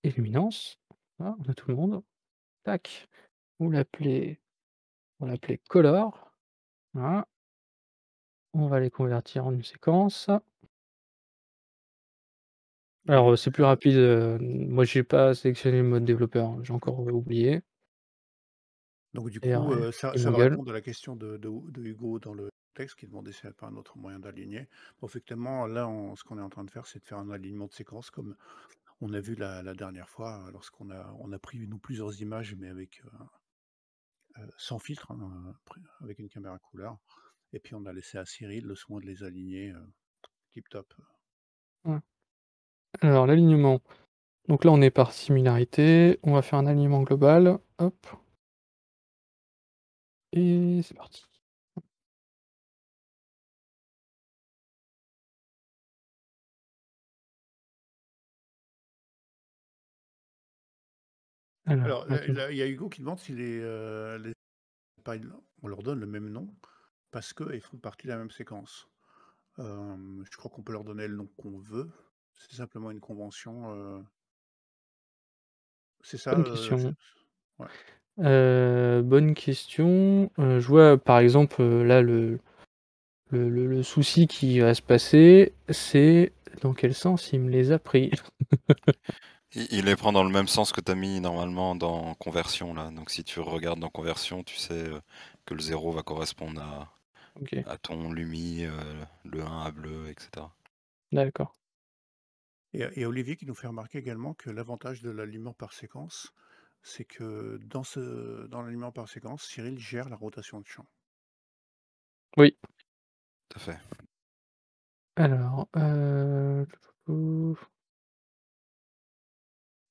[SPEAKER 1] et luminance. Voilà, on a tout le monde. Tac, vous l'appelez on va l'appeler color. Voilà, on va les convertir en une séquence.
[SPEAKER 3] Donc
[SPEAKER 1] Alors,
[SPEAKER 3] du
[SPEAKER 1] c'est plus rapide, moi j'ai pas sélectionné le mode développeur, hein, j'ai encore, oublié.
[SPEAKER 3] donc du
[SPEAKER 1] D'ailleurs,
[SPEAKER 3] coup, ça
[SPEAKER 1] il
[SPEAKER 3] ça va
[SPEAKER 1] m'engueule.
[SPEAKER 3] répondre à la question de Hugo dans le texte qui demandait s'il n'y avait pas un autre moyen d'aligner. Bon, effectivement, là, ce qu'on est en train de faire, c'est de faire un alignement de séquence comme on a vu la dernière fois, lorsqu'on a pris nous plusieurs images, mais avec, sans filtre, hein, avec une caméra couleur et puis on a laissé à Cyril le soin de les aligner, tip top.
[SPEAKER 1] Ouais. Alors l'alignement, donc là on est par similarité, on va faire un alignement global, hop. Et c'est parti. Alors,
[SPEAKER 3] Alors,
[SPEAKER 1] maintenant.
[SPEAKER 3] il y a Hugo qui demande si on leur donne le même nom parce qu'ils font partie de la même séquence. Je crois qu'on peut leur donner le nom qu'on veut. C'est simplement une convention. C'est ça.
[SPEAKER 1] Bonne question.
[SPEAKER 3] Ouais.
[SPEAKER 1] Bonne question. Je vois par exemple, là le souci qui va se passer, c'est dans quel sens il me les a pris?
[SPEAKER 2] Il les prend dans le même sens que tu as mis normalement dans conversion là. Donc si tu regardes dans conversion, tu sais que le 0 va correspondre
[SPEAKER 1] OK,
[SPEAKER 2] à ton Lumi, le 1 à bleu, etc.
[SPEAKER 1] d'accord.
[SPEAKER 3] Et Olivier qui nous fait remarquer également que l'avantage de l'alignement par séquence, c'est que dans l'alignement par séquence, Cyril gère la rotation de champ.
[SPEAKER 1] Oui.
[SPEAKER 2] Tout à fait.
[SPEAKER 1] Alors,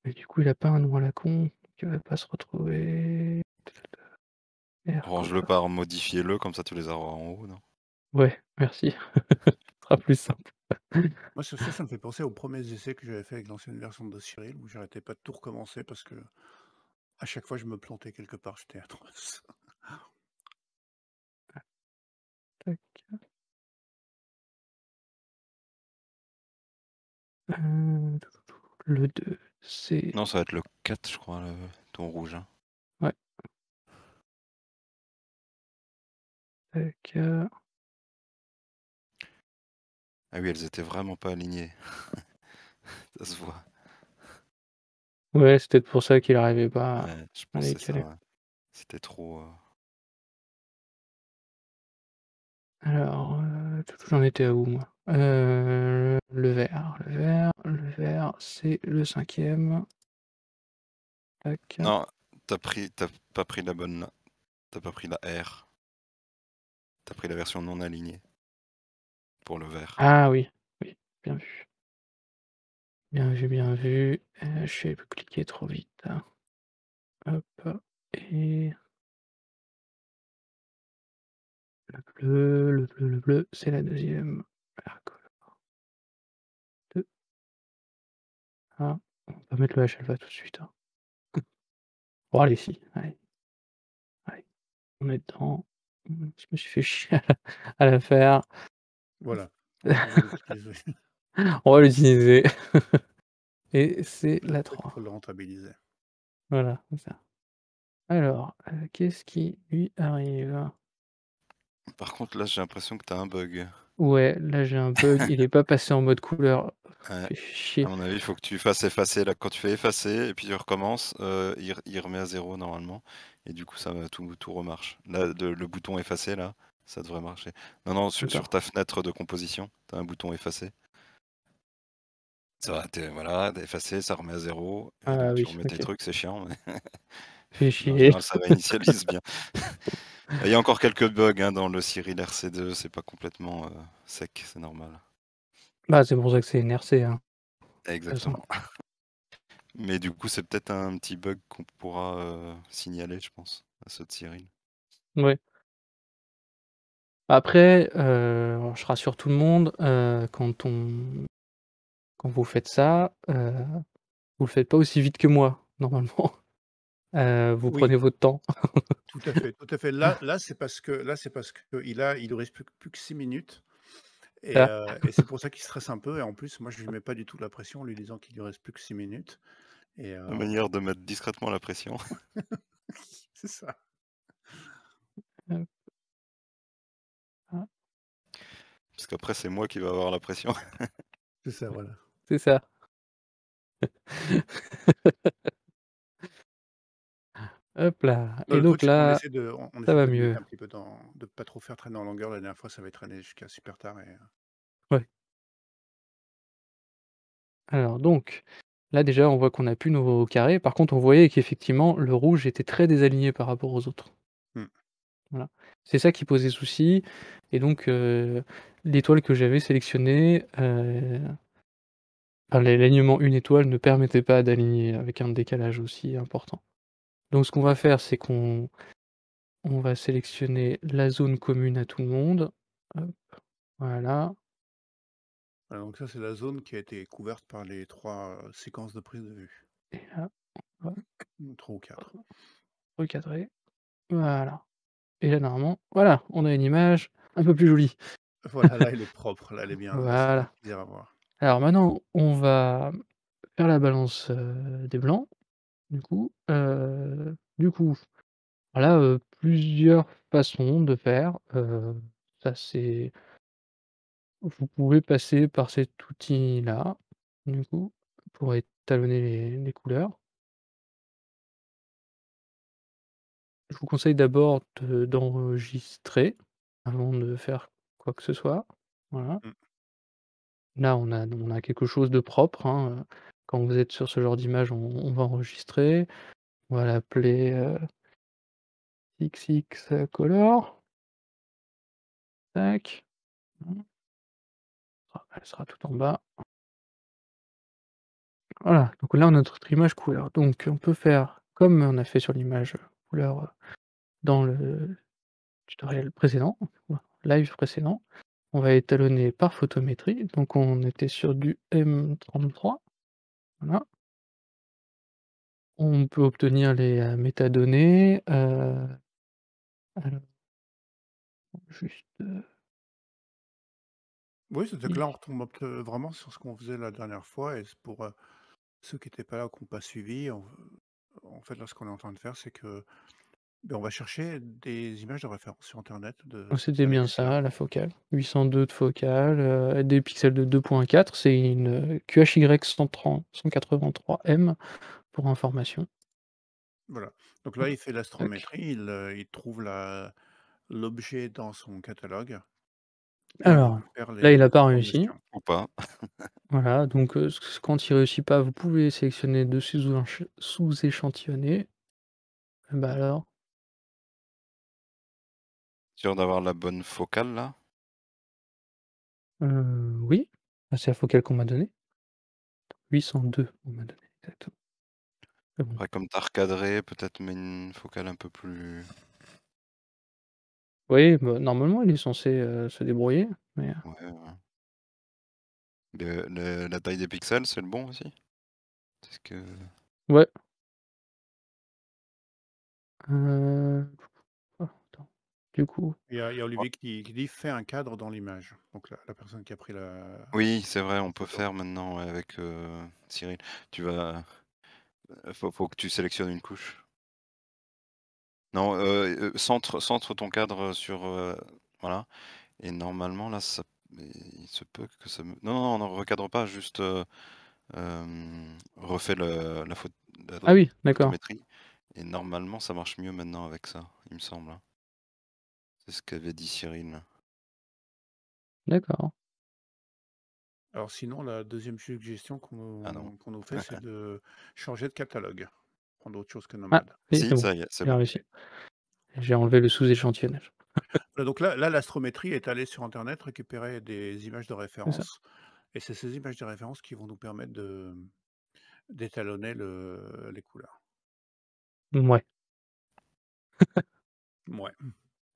[SPEAKER 1] mais du coup, il a pas un nom à la con, il va pas se retrouver.
[SPEAKER 2] Range-le par modifier-le, comme ça tu les auras en haut, non?
[SPEAKER 1] Ouais, merci. Ce sera plus simple.
[SPEAKER 3] Moi, ça me fait penser aux premiers essais que j'avais fait avec l'ancienne version de Cyril, où j'arrêtais pas de tout recommencer parce que à chaque fois je me plantais quelque part, j'étais atroce.
[SPEAKER 1] Tac. Le 2, c'est
[SPEAKER 2] Non, ça va être le 4, je crois, ton rouge. Hein.
[SPEAKER 1] ouais. Tac,
[SPEAKER 2] Ah oui, elles étaient vraiment pas alignées. Ça se voit.
[SPEAKER 1] ouais, c'est peut-être pour ça qu'il arrivait pas
[SPEAKER 2] Ouais, je
[SPEAKER 1] à
[SPEAKER 2] pense
[SPEAKER 1] les
[SPEAKER 2] que c'est ça,
[SPEAKER 1] caler.
[SPEAKER 2] ouais. C'était trop...
[SPEAKER 1] Alors, j'en étais à où moi? Le vert, c'est le 5e. Tac.
[SPEAKER 2] Non, t'as pas pris la bonne là. T'as pas pris la R. T'as pris la version non alignée. Pour le vert.
[SPEAKER 1] Ah oui, oui, bien vu. Bien vu, bien vu. J'ai cliqué trop vite. Hop, et le bleu, c'est la 2e. Vert color 2. Ah, on va mettre le H alpha tout de suite, hein. Bon allez, si, allez, allez, on est dedans. Je me suis fait chier à la faire.
[SPEAKER 3] Voilà, on va l'utiliser.
[SPEAKER 1] On va l'utiliser. Et c'est la
[SPEAKER 3] Peut-être
[SPEAKER 1] 3.
[SPEAKER 3] faut le rentabiliser.
[SPEAKER 1] Voilà, c'est ça. Alors, qu'est-ce qui lui arrive?
[SPEAKER 2] Par contre, là, j'ai l'impression que t'as un bug.
[SPEAKER 1] Ouais, là j'ai un bug, il est pas passé en mode couleur.
[SPEAKER 2] Ouais.
[SPEAKER 1] Fait
[SPEAKER 2] À
[SPEAKER 1] chier.
[SPEAKER 2] mon avis, il faut que tu fasses effacer. Là, quand tu fais effacer et puis tu recommences, il remet à 0 normalement. Et du coup, ça va tout remarche. Là, le bouton effacer, là, ça devrait marcher. Non, non, sur
[SPEAKER 1] D'accord.
[SPEAKER 2] ta fenêtre de composition, tu as un bouton effacer. Ça va, voilà, effacer, ça remet à 0. Et
[SPEAKER 1] Ah
[SPEAKER 2] donc, tu
[SPEAKER 1] oui,
[SPEAKER 2] remets tes
[SPEAKER 1] OK.
[SPEAKER 2] trucs, c'est chiant. Mais
[SPEAKER 1] Fait
[SPEAKER 2] en
[SPEAKER 1] chier.
[SPEAKER 2] général, ça réinitialise bien. Il y a encore quelques bugs hein, dans le Cyril RC2. C'est pas complètement sec, c'est normal.
[SPEAKER 1] Bah, c'est pour ça que c'est NRC, hein. De toute façon.
[SPEAKER 2] Exactement. Mais du coup, c'est peut-être un petit bug qu'on pourra signaler, je pense, à ceux de Cyril.
[SPEAKER 1] Ouais. Après, je rassure tout le monde, quand vous faites ça, vous le faites pas aussi vite que moi, normalement. Vous
[SPEAKER 3] Oui,
[SPEAKER 1] prenez votre temps.
[SPEAKER 3] tout à fait, tout à fait. Là, c'est parce que il lui reste plus que 6 minutes
[SPEAKER 1] Ça.
[SPEAKER 3] et c'est pour ça qu'il stresse un peu et en plus, moi, je lui mets pas du tout la pression en lui disant qu'il lui reste plus que 6 minutes et
[SPEAKER 2] La manière de mettre discrètement la pression.
[SPEAKER 3] c'est ça.
[SPEAKER 1] Hop. Ah,
[SPEAKER 2] Parce qu'après, c'est moi qui vais avoir la pression.
[SPEAKER 3] C'est ça, voilà.
[SPEAKER 1] c'est ça. Hop là
[SPEAKER 3] Non,
[SPEAKER 1] et
[SPEAKER 3] le truc,
[SPEAKER 1] donc
[SPEAKER 3] c'est qu'on
[SPEAKER 1] là,
[SPEAKER 3] essaie de
[SPEAKER 1] ça va
[SPEAKER 3] le
[SPEAKER 1] mieux.
[SPEAKER 3] limiter un petit peu de pas trop faire traîner en longueur. La dernière fois, ça avait traîné jusqu'à super tard et
[SPEAKER 1] Ouais. Alors donc, là déjà, on voit qu'on a plus nos carrés. Par contre, on voyait qu'effectivement, le rouge était très désaligné par rapport aux autres.
[SPEAKER 3] Mmh.
[SPEAKER 1] Voilà. C'est ça qui posait souci et donc l'étoile que j'avais sélectionnée, enfin l'alignement 1 étoile ne permettait pas d'aligner avec un décalage aussi important. Donc ce qu'on va faire, c'est qu'on on va sélectionner la zone commune à tout le monde. Hop, voilà.
[SPEAKER 3] Voilà, donc ça, c'est la zone qui a été couverte par les 3 séquences de prise de vue.
[SPEAKER 1] Et là, on va
[SPEAKER 3] 3 ou 4.
[SPEAKER 1] recadrer. Voilà. Et là, normalement, voilà, on a une image un peu plus jolie.
[SPEAKER 3] Voilà, là, elle est propre, là, elle est bien, là, ça fait
[SPEAKER 1] Voilà.
[SPEAKER 3] plaisir à voir.
[SPEAKER 1] Alors maintenant, on va faire la balance, des blancs, du coup, voilà, plusieurs façons de faire, ça c'est vous pouvez passer par cet outil-là, du coup, pour étalonner les couleurs. Je vous conseille d'abord d'enregistrer avant de faire quoi que ce soit. Voilà.
[SPEAKER 3] Mmh.
[SPEAKER 1] Là, on a quelque chose de propre, hein, quand vous êtes sur ce genre d'image, on va enregistrer. On va l'appeler, XX color. Tac. Mmh. Ah, elle sera tout en bas. Voilà, donc là, on a notre image couleur. Donc on peut faire comme on a fait sur l'image, couleur, dans le tutoriel précédent, live précédent. On va étalonner par photométrie, donc on était sur du M33, voilà. On peut obtenir les, métadonnées, alors juste,
[SPEAKER 3] Oui, c'est-à-dire que là, on
[SPEAKER 1] ici.
[SPEAKER 3] retombe un peu vraiment sur ce qu'on faisait la dernière fois et c'est pour, ceux qui étaient pas là ou qui ont pas suivi, en fait, là, ce qu'on est en train de faire, c'est que, beh, on va chercher des images de référence sur internet
[SPEAKER 1] C'était
[SPEAKER 3] avec
[SPEAKER 1] bien
[SPEAKER 3] des couleurs
[SPEAKER 1] ça, la
[SPEAKER 3] propres.
[SPEAKER 1] focale. 802 de focale, des pixels de 2.4, c'est une, QHY 183M pour information.
[SPEAKER 3] Voilà. Donc là, il fait
[SPEAKER 1] Tac.
[SPEAKER 3] l'astrométrie, il trouve l'objet dans son catalogue et il
[SPEAKER 1] Alors,
[SPEAKER 3] récupère
[SPEAKER 1] là, il
[SPEAKER 3] les
[SPEAKER 1] a pas réussi.
[SPEAKER 3] informations.
[SPEAKER 2] Ou pas.
[SPEAKER 1] Voilà, donc quand il réussit pas, vous pouvez sélectionner de sous-échantillonner. Bah, alors,
[SPEAKER 2] Sûr d'avoir la bonne focale là?
[SPEAKER 1] oui, bah, c'est la focale qu'on m'a donnée. 802 on m'a donné, exactement. C'est bon.
[SPEAKER 2] Après comme tu as recadré, peut-être mets une focale un peu plus
[SPEAKER 1] Oui, bah, normalement, il est censé, se débrouiller, mais
[SPEAKER 2] ouais, ouais. La taille des pixels, c'est le bon aussi? Est-ce que
[SPEAKER 1] ouais, heu, oh, attends, du coup,
[SPEAKER 3] Il y a
[SPEAKER 2] ouais,
[SPEAKER 3] Olivier qui dit: «Fais un cadre dans l'image». Donc la personne qui a pris
[SPEAKER 2] oui, c'est vrai,
[SPEAKER 3] la
[SPEAKER 2] on peut
[SPEAKER 3] photo.
[SPEAKER 2] faire maintenant, ouais, avec, Cyril. Tu vas faut que tu sélectionnes une couche. Non, centre ton cadre sur, voilà et normalement là ça il se peut que ça me non, non, non, recadre pas, juste, refais la
[SPEAKER 1] ah oui, d'accord,
[SPEAKER 2] photométrie et normalement ça marche mieux maintenant avec ça, il me semble, hein. C'est ce qu'avait dit Cyril.
[SPEAKER 1] d'accord.
[SPEAKER 3] Alors sinon, la deuxième suggestion
[SPEAKER 2] Ah non.
[SPEAKER 3] qu'on nous fait, c'est de changer de catalogue, prendre autre chose que
[SPEAKER 1] Ah,
[SPEAKER 3] Nomad.
[SPEAKER 1] oui,
[SPEAKER 2] Si,
[SPEAKER 1] c'est bon,
[SPEAKER 2] ça y est, c'est
[SPEAKER 1] j'ai
[SPEAKER 2] bon.
[SPEAKER 1] réussi. J'ai enlevé le sous-échantillonnage.
[SPEAKER 3] Donc là, l'astrométrie est allée sur internet récupérer des images de
[SPEAKER 1] C'est ça.
[SPEAKER 3] référence et c'est ces images de référence qui vont nous permettre d'étalonner les couleurs.
[SPEAKER 1] Mouais,
[SPEAKER 3] Ouais.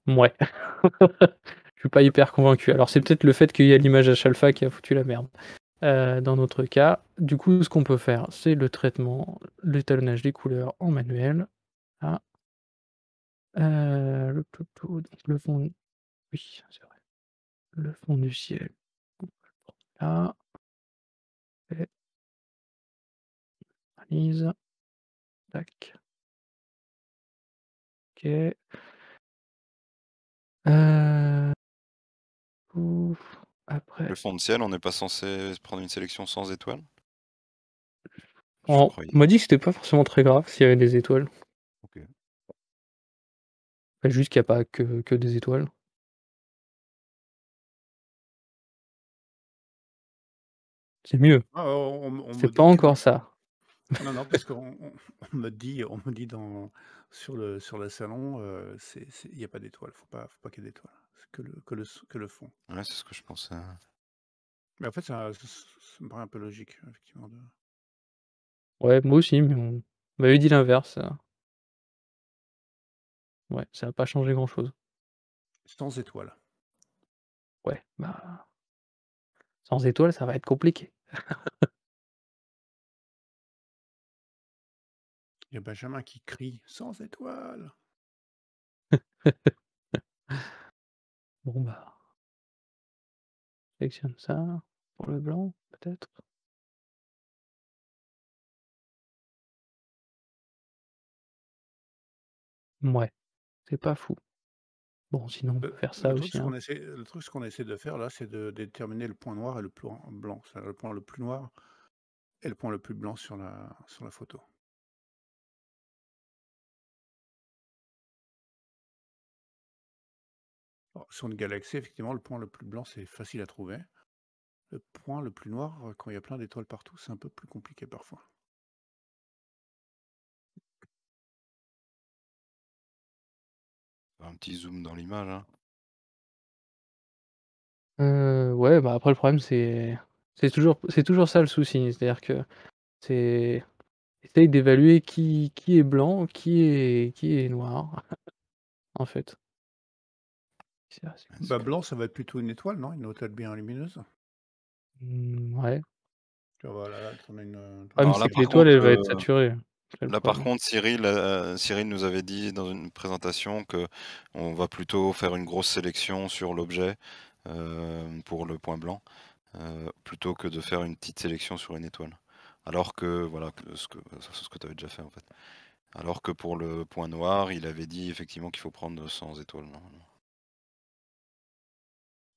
[SPEAKER 1] mouais. Je suis pas hyper convaincu. Alors c'est peut-être le fait qu'il y a l'image H-alpha qui a foutu la merde. Dans notre cas, du coup, ce qu'on peut faire, c'est le traitement, l'étalonnage des couleurs en manuel. Ah, le tout, donc le fond, oui, c'est vrai. Le fond du ciel, on va le prendre là et analyse, tac, OK. Heu, ouf,
[SPEAKER 2] Le
[SPEAKER 1] après,
[SPEAKER 2] fond de ciel, on n'est pas censé prendre une sélection sans étoiles? Je
[SPEAKER 1] on
[SPEAKER 2] croyais.
[SPEAKER 1] m'a dit que c'était pas forcément très grave s'il y avait des étoiles.
[SPEAKER 2] OK.
[SPEAKER 1] Bah, juste qu'il y a pas que des étoiles. C'est mieux,
[SPEAKER 3] Ah, on
[SPEAKER 1] c'est
[SPEAKER 3] me
[SPEAKER 1] pas
[SPEAKER 3] dit que
[SPEAKER 1] encore ça.
[SPEAKER 3] non, non, parce on me dit sur le salon, il y a pas d'étoiles, faut pas qu'il y ait d'étoiles. C'est que le fond.
[SPEAKER 2] Ouais, c'est ce que je pensais.
[SPEAKER 3] Mais en fait, ça me paraît un peu logique, effectivement de
[SPEAKER 1] Ouais, moi aussi, mais on m'avait dit l'inverse, Ouais, ça va pas changer grand-chose.
[SPEAKER 3] Sans étoiles.
[SPEAKER 1] Ouais, bah, sans étoiles, ça va être compliqué.
[SPEAKER 3] Il y a Benjamin qui crie: «Sans étoiles!»
[SPEAKER 1] Bon, bah, sélectionne ça pour le blanc, peut-être? Mouais, c'est pas fou. Bon, sinon on peut faire ça
[SPEAKER 3] Le truc,
[SPEAKER 1] aussi, hein.
[SPEAKER 3] ce qu'on essaie de faire là, c'est de déterminer le point noir et le point blanc. C'est-à-dire le point le plus noir et le point le plus blanc sur la photo. Alors, sur une galaxie, effectivement, le point le plus blanc, c'est facile à trouver. Le point le plus noir, quand il y a plein d'étoiles partout, c'est un peu plus compliqué parfois.
[SPEAKER 2] Un petit zoom dans l'image, hein.
[SPEAKER 1] Ouais, bah, après le problème c'est toujours ça le souci. C'est-à-dire que c'est essaye d'évaluer qui est blanc, qui est noir, en fait. C'est
[SPEAKER 3] Bah, blanc, ça va être plutôt une étoile, non? Une étoile bien lumineuse?
[SPEAKER 1] Ouais.
[SPEAKER 3] Tu vois, voilà, là, tu en as une,
[SPEAKER 1] Le problème,
[SPEAKER 2] Alors là,
[SPEAKER 1] c'est que
[SPEAKER 2] par
[SPEAKER 1] l'étoile,
[SPEAKER 2] contre,
[SPEAKER 1] elle va être saturée. C'est le
[SPEAKER 2] là, par
[SPEAKER 1] problème.
[SPEAKER 2] contre, Cyril nous avait dit dans une présentation que on va plutôt faire une grosse sélection sur l'objet, pour le point blanc, plutôt que de faire une petite sélection sur une étoile. Alors que voilà, c'est ce que tu avais déjà fait, en fait. Alors que pour le point noir, il avait dit effectivement qu'il faut prendre 100 étoiles, normalement.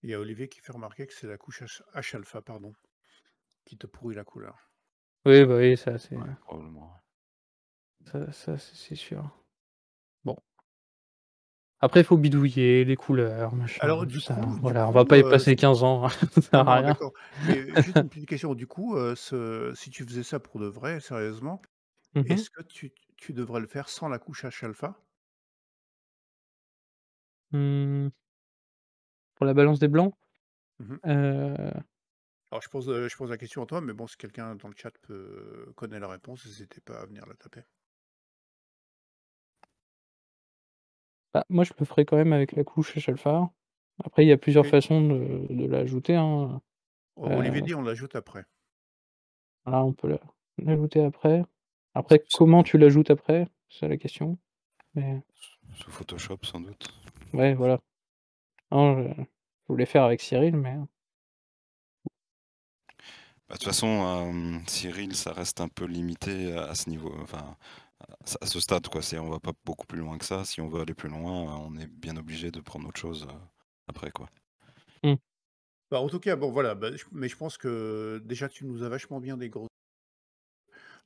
[SPEAKER 3] Il y a Olivier qui fait remarquer que c'est la couche H-alpha, pardon, qui te pourrit la couleur.
[SPEAKER 1] Oui, bah, oui, ça c'est
[SPEAKER 2] Ouais, probablement, ouais.
[SPEAKER 1] ça c'est sûr. Bon. Après, il faut bidouiller les couleurs, machin,
[SPEAKER 3] Alors
[SPEAKER 1] tout
[SPEAKER 3] du
[SPEAKER 1] ça,
[SPEAKER 3] coup du
[SPEAKER 1] voilà, on va
[SPEAKER 3] coup,
[SPEAKER 1] pas y passer 15 ans, ça sert
[SPEAKER 3] non,
[SPEAKER 1] à
[SPEAKER 3] non,
[SPEAKER 1] rien.
[SPEAKER 3] d'accord, mais juste une petite question, du coup, si tu faisais ça pour de vrai, sérieusement,
[SPEAKER 1] Mmh.
[SPEAKER 3] est-ce que tu devrais le faire sans la couche H-alpha?
[SPEAKER 1] Mmh, pour la balance des blancs?
[SPEAKER 3] Mmh.
[SPEAKER 1] Heu,
[SPEAKER 3] Alors je pose la question à toi, mais bon, si quelqu'un dans le chat connaît la réponse, n'hésitez pas à venir la taper.
[SPEAKER 1] Bah, moi, je le ferais quand même avec la couche H-alpha. Après, il y a plusieurs
[SPEAKER 3] OK.
[SPEAKER 1] façons de l'ajouter, hein,
[SPEAKER 3] Olivier dit: «On l'ajoute après».
[SPEAKER 1] voilà, on peut l'ajouter après.
[SPEAKER 2] C'est
[SPEAKER 1] Après,
[SPEAKER 2] c'est
[SPEAKER 1] comment tu l'ajoutes après? C'est la question, mais
[SPEAKER 2] sous Photoshop, sans doute.
[SPEAKER 1] ouais, voilà. Non, je voulais faire avec Cyril, mais
[SPEAKER 2] Bah, de toute façon, Cyril, ça reste un peu limité à ce niveau, enfin, à ce stade, quoi. On va pas beaucoup plus loin que ça. Si on veut aller plus loin, on est bien obligé de prendre autre chose, après, quoi.
[SPEAKER 1] mmh,
[SPEAKER 3] Bah, en tout cas, bon voilà, bah, je pense que déjà tu nous as vachement bien dégrossi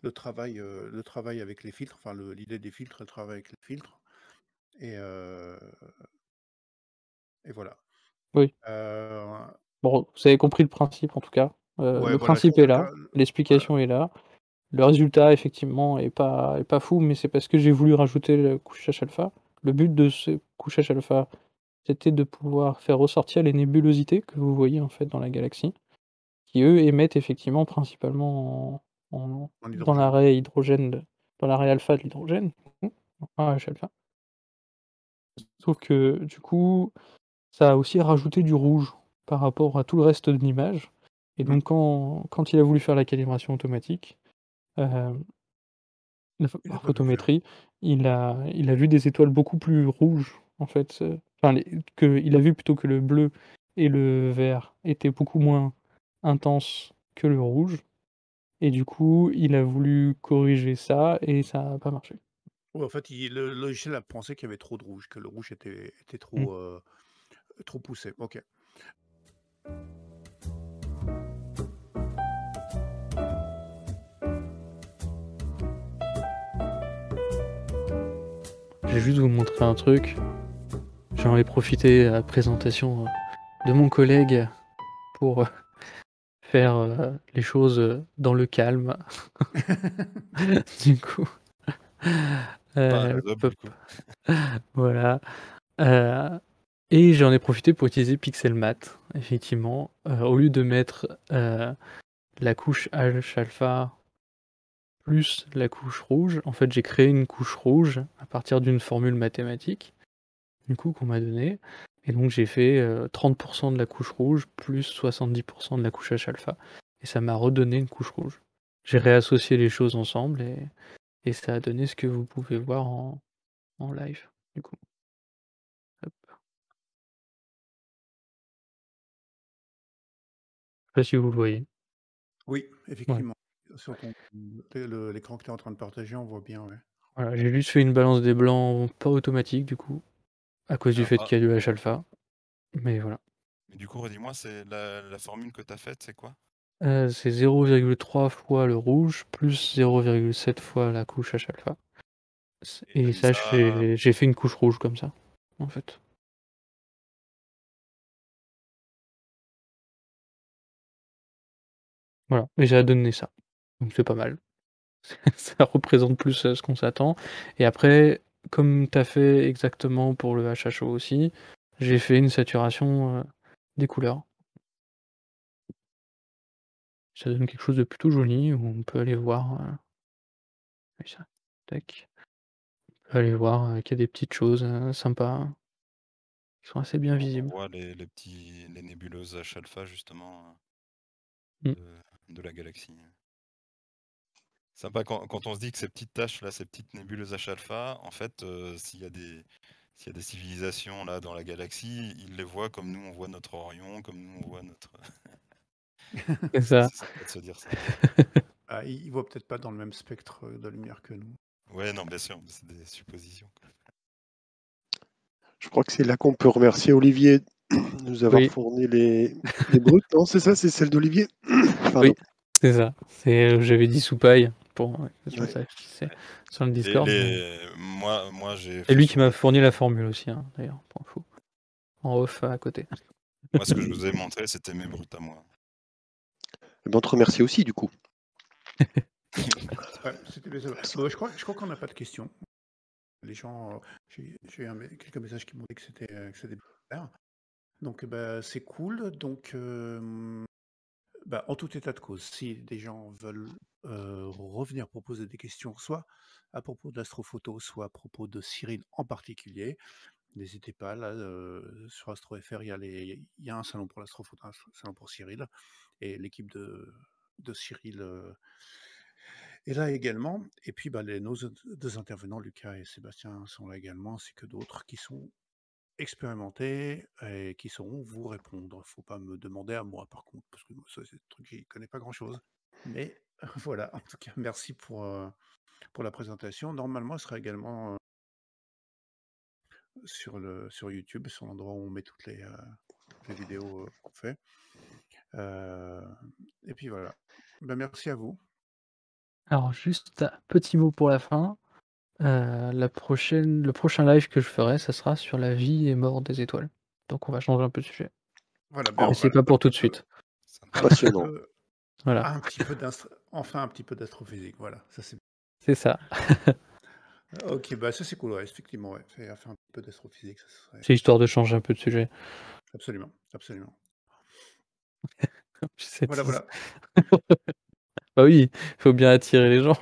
[SPEAKER 3] le travail avec les filtres, enfin l'idée des filtres, le travail avec les filtres et heu et voilà.
[SPEAKER 1] oui.
[SPEAKER 3] Heu,
[SPEAKER 1] Bon, vous avez compris le principe en tout cas.
[SPEAKER 3] ouais,
[SPEAKER 1] Le
[SPEAKER 3] voilà, je
[SPEAKER 1] principe
[SPEAKER 3] pense
[SPEAKER 1] est
[SPEAKER 3] que
[SPEAKER 1] là,
[SPEAKER 3] voilà.
[SPEAKER 1] l'explication est là. Le résultat effectivement est pas fou, mais c'est parce que j'ai voulu rajouter le couchage alpha. Le but de ce couchage alpha, c'était de pouvoir faire ressortir les nébulosités que vous voyez en fait dans la galaxie, qui eux émettent effectivement principalement
[SPEAKER 3] En
[SPEAKER 1] dans
[SPEAKER 3] hydrogène.
[SPEAKER 1] l'arrêt hydrogène dans l'arrêt alpha de l'hydrogène, AH alpha. Sauf que du coup, ça a aussi rajouté du rouge par rapport à tout le reste de l'image et
[SPEAKER 3] Mmh.
[SPEAKER 1] donc quand il a voulu faire la calibration automatique, hem,
[SPEAKER 3] Il a
[SPEAKER 1] par
[SPEAKER 3] pas pu le faire.
[SPEAKER 1] photométrie, il a vu des étoiles beaucoup plus rouges en fait, enfin il a vu plutôt que le bleu et le vert étaient beaucoup moins intenses que le rouge et du coup, il a voulu corriger ça et ça a pas marché.
[SPEAKER 3] Ouais, en fait, le logiciel a pensé qu'il y avait trop de rouge, que le rouge était
[SPEAKER 1] Mmh.
[SPEAKER 3] trop poussé. OK.
[SPEAKER 1] Je vais juste vous montrer un truc. J'en ai profité à la présentation, de mon collègue pour, faire, les choses, dans le calme. Du coup,
[SPEAKER 2] Pas à la zob,
[SPEAKER 1] hop,
[SPEAKER 2] du coup.
[SPEAKER 1] voilà, heu et j'en ai profité pour utiliser Pixelmatte, effectivement, au lieu de mettre, la couche H alpha plus la couche rouge, en fait, j'ai créé une couche rouge à partir d'une formule mathématique du coup, qu'on m'a donné et donc j'ai fait, 30 de la couche rouge plus 70 de la couche H-alpha et ça m'a redonné une couche rouge. J'ai réassocié les choses ensemble et ça a donné ce que vous pouvez voir en live, du coup. Hop. Je sais pas si vous le voyez?
[SPEAKER 3] Oui,
[SPEAKER 1] Ouais.
[SPEAKER 3] effectivement. Sur ton l'écran que tu es en train de partager, on voit bien, ouais.
[SPEAKER 1] Voilà, j'ai juste fait une balance des blancs pas automatique du coup, à cause du
[SPEAKER 2] Alors,
[SPEAKER 1] fait qu'il y a du H-alpha, mais voilà.
[SPEAKER 2] mais du coup, redis-moi, c'est la formule que tu as faite, c'est quoi?
[SPEAKER 1] C'est 0,3 fois le rouge plus 0,7 fois la couche H-alpha.
[SPEAKER 2] Et tu as
[SPEAKER 1] Et
[SPEAKER 2] mis
[SPEAKER 1] ça,
[SPEAKER 2] ça.
[SPEAKER 1] j'ai fait une couche rouge comme ça, en fait. Voilà, et ça a donné ça. Donc c'est pas mal. Ça représente plus, ce qu'on s'attend et après, comme tu as fait exactement pour le HHO aussi, j'ai fait une saturation, des couleurs. Ça donne quelque chose de plutôt joli où on peut aller voir, oui ça, tac. On peut aller voir, qu'il y a des petites choses, sympas, qui sont assez bien
[SPEAKER 2] On
[SPEAKER 1] visibles.
[SPEAKER 2] voit les nébuleuses H-alpha, justement,
[SPEAKER 1] Mmh.
[SPEAKER 2] de la galaxie. Sympa quand on se dit que ces petites taches là, ces petites nébuleuses H-alpha, en fait, s'il y a des civilisations là dans la galaxie, ils les voient comme nous on voit notre Orion, comme nous on voit notre.
[SPEAKER 1] C'est ça.
[SPEAKER 2] C'est sympa de se dire ça.
[SPEAKER 3] Ah, ils voient peut-être pas dans le même spectre de lumière que nous.
[SPEAKER 2] Ouais, non, bien sûr, mais c'est des suppositions, quoi.
[SPEAKER 4] Je crois que c'est là qu'on peut remercier Olivier de nous avoir
[SPEAKER 1] Oui,
[SPEAKER 4] fourni les brutes. Non, c'est ça, c'est celle d'Olivier. Pardon.
[SPEAKER 1] oui, c'est ça. J'avais dit soupaille pour, que ça
[SPEAKER 4] Ouais.
[SPEAKER 1] s'affichait
[SPEAKER 2] Ouais.
[SPEAKER 1] sur le Discord, mais
[SPEAKER 2] Moi j'ai
[SPEAKER 1] c'est lui qui m'a
[SPEAKER 2] fonctionné.
[SPEAKER 1] fourni la formule aussi, hein, d'ailleurs, pour info. En off, à côté.
[SPEAKER 2] Moi, ce que je vous ai montré, c'était mes brutes à moi.
[SPEAKER 4] Eh ben, on te remercie aussi, du coup.
[SPEAKER 3] Ouais, c'était les je crois qu'on n'a pas de questions. Les gens, j'ai eu quelques messages qui m'ont dit que c'était bien. Donc, bah, c'est cool. Donc, bah, en tout état de cause, si des gens veulent revenir proposer des questions, soit à propos de l'astrophoto, soit à propos de Cyril en particulier, n'hésitez pas. Là, sur AstroFR, il y a un salon pour l'astrophoto, un salon pour Cyril, et l'équipe de Cyril est là également. Et puis, bah, nos deux intervenants, Lucas et Sébastien, sont là également, ainsi que d'autres qui sont expérimentés et qui sauront vous répondre. Faut pas me demander à moi, par contre, parce que moi, ça, c'est des trucs, j'y connais pas grand-chose. Mais voilà, en tout cas, merci pour la présentation. Normalement, elle sera également sur YouTube, sur l'endroit où on met toutes les vidéos qu'on fait. Et puis voilà. Ben, merci à vous.
[SPEAKER 1] Alors juste un petit mot pour la fin, le prochain live que je ferai, ça sera sur la vie et mort des étoiles. Donc on va changer un peu de sujet.
[SPEAKER 3] Voilà,
[SPEAKER 4] Oh,
[SPEAKER 1] Mais c'est
[SPEAKER 3] voilà,
[SPEAKER 1] pas pour tout de suite.
[SPEAKER 2] Sympa.
[SPEAKER 4] passionnant.
[SPEAKER 1] Voilà,
[SPEAKER 3] enfin un petit peu d'astrophysique, voilà, ça c'est
[SPEAKER 1] c'est ça.
[SPEAKER 3] ok, bah ça c'est cool, ouais, effectivement, ouais, faire un petit peu d'astrophysique, ça serait
[SPEAKER 1] C'est histoire de changer un peu de sujet.
[SPEAKER 3] absolument, absolument.
[SPEAKER 1] C'est
[SPEAKER 3] Voilà, voilà.
[SPEAKER 1] bah oui, il faut bien attirer les gens.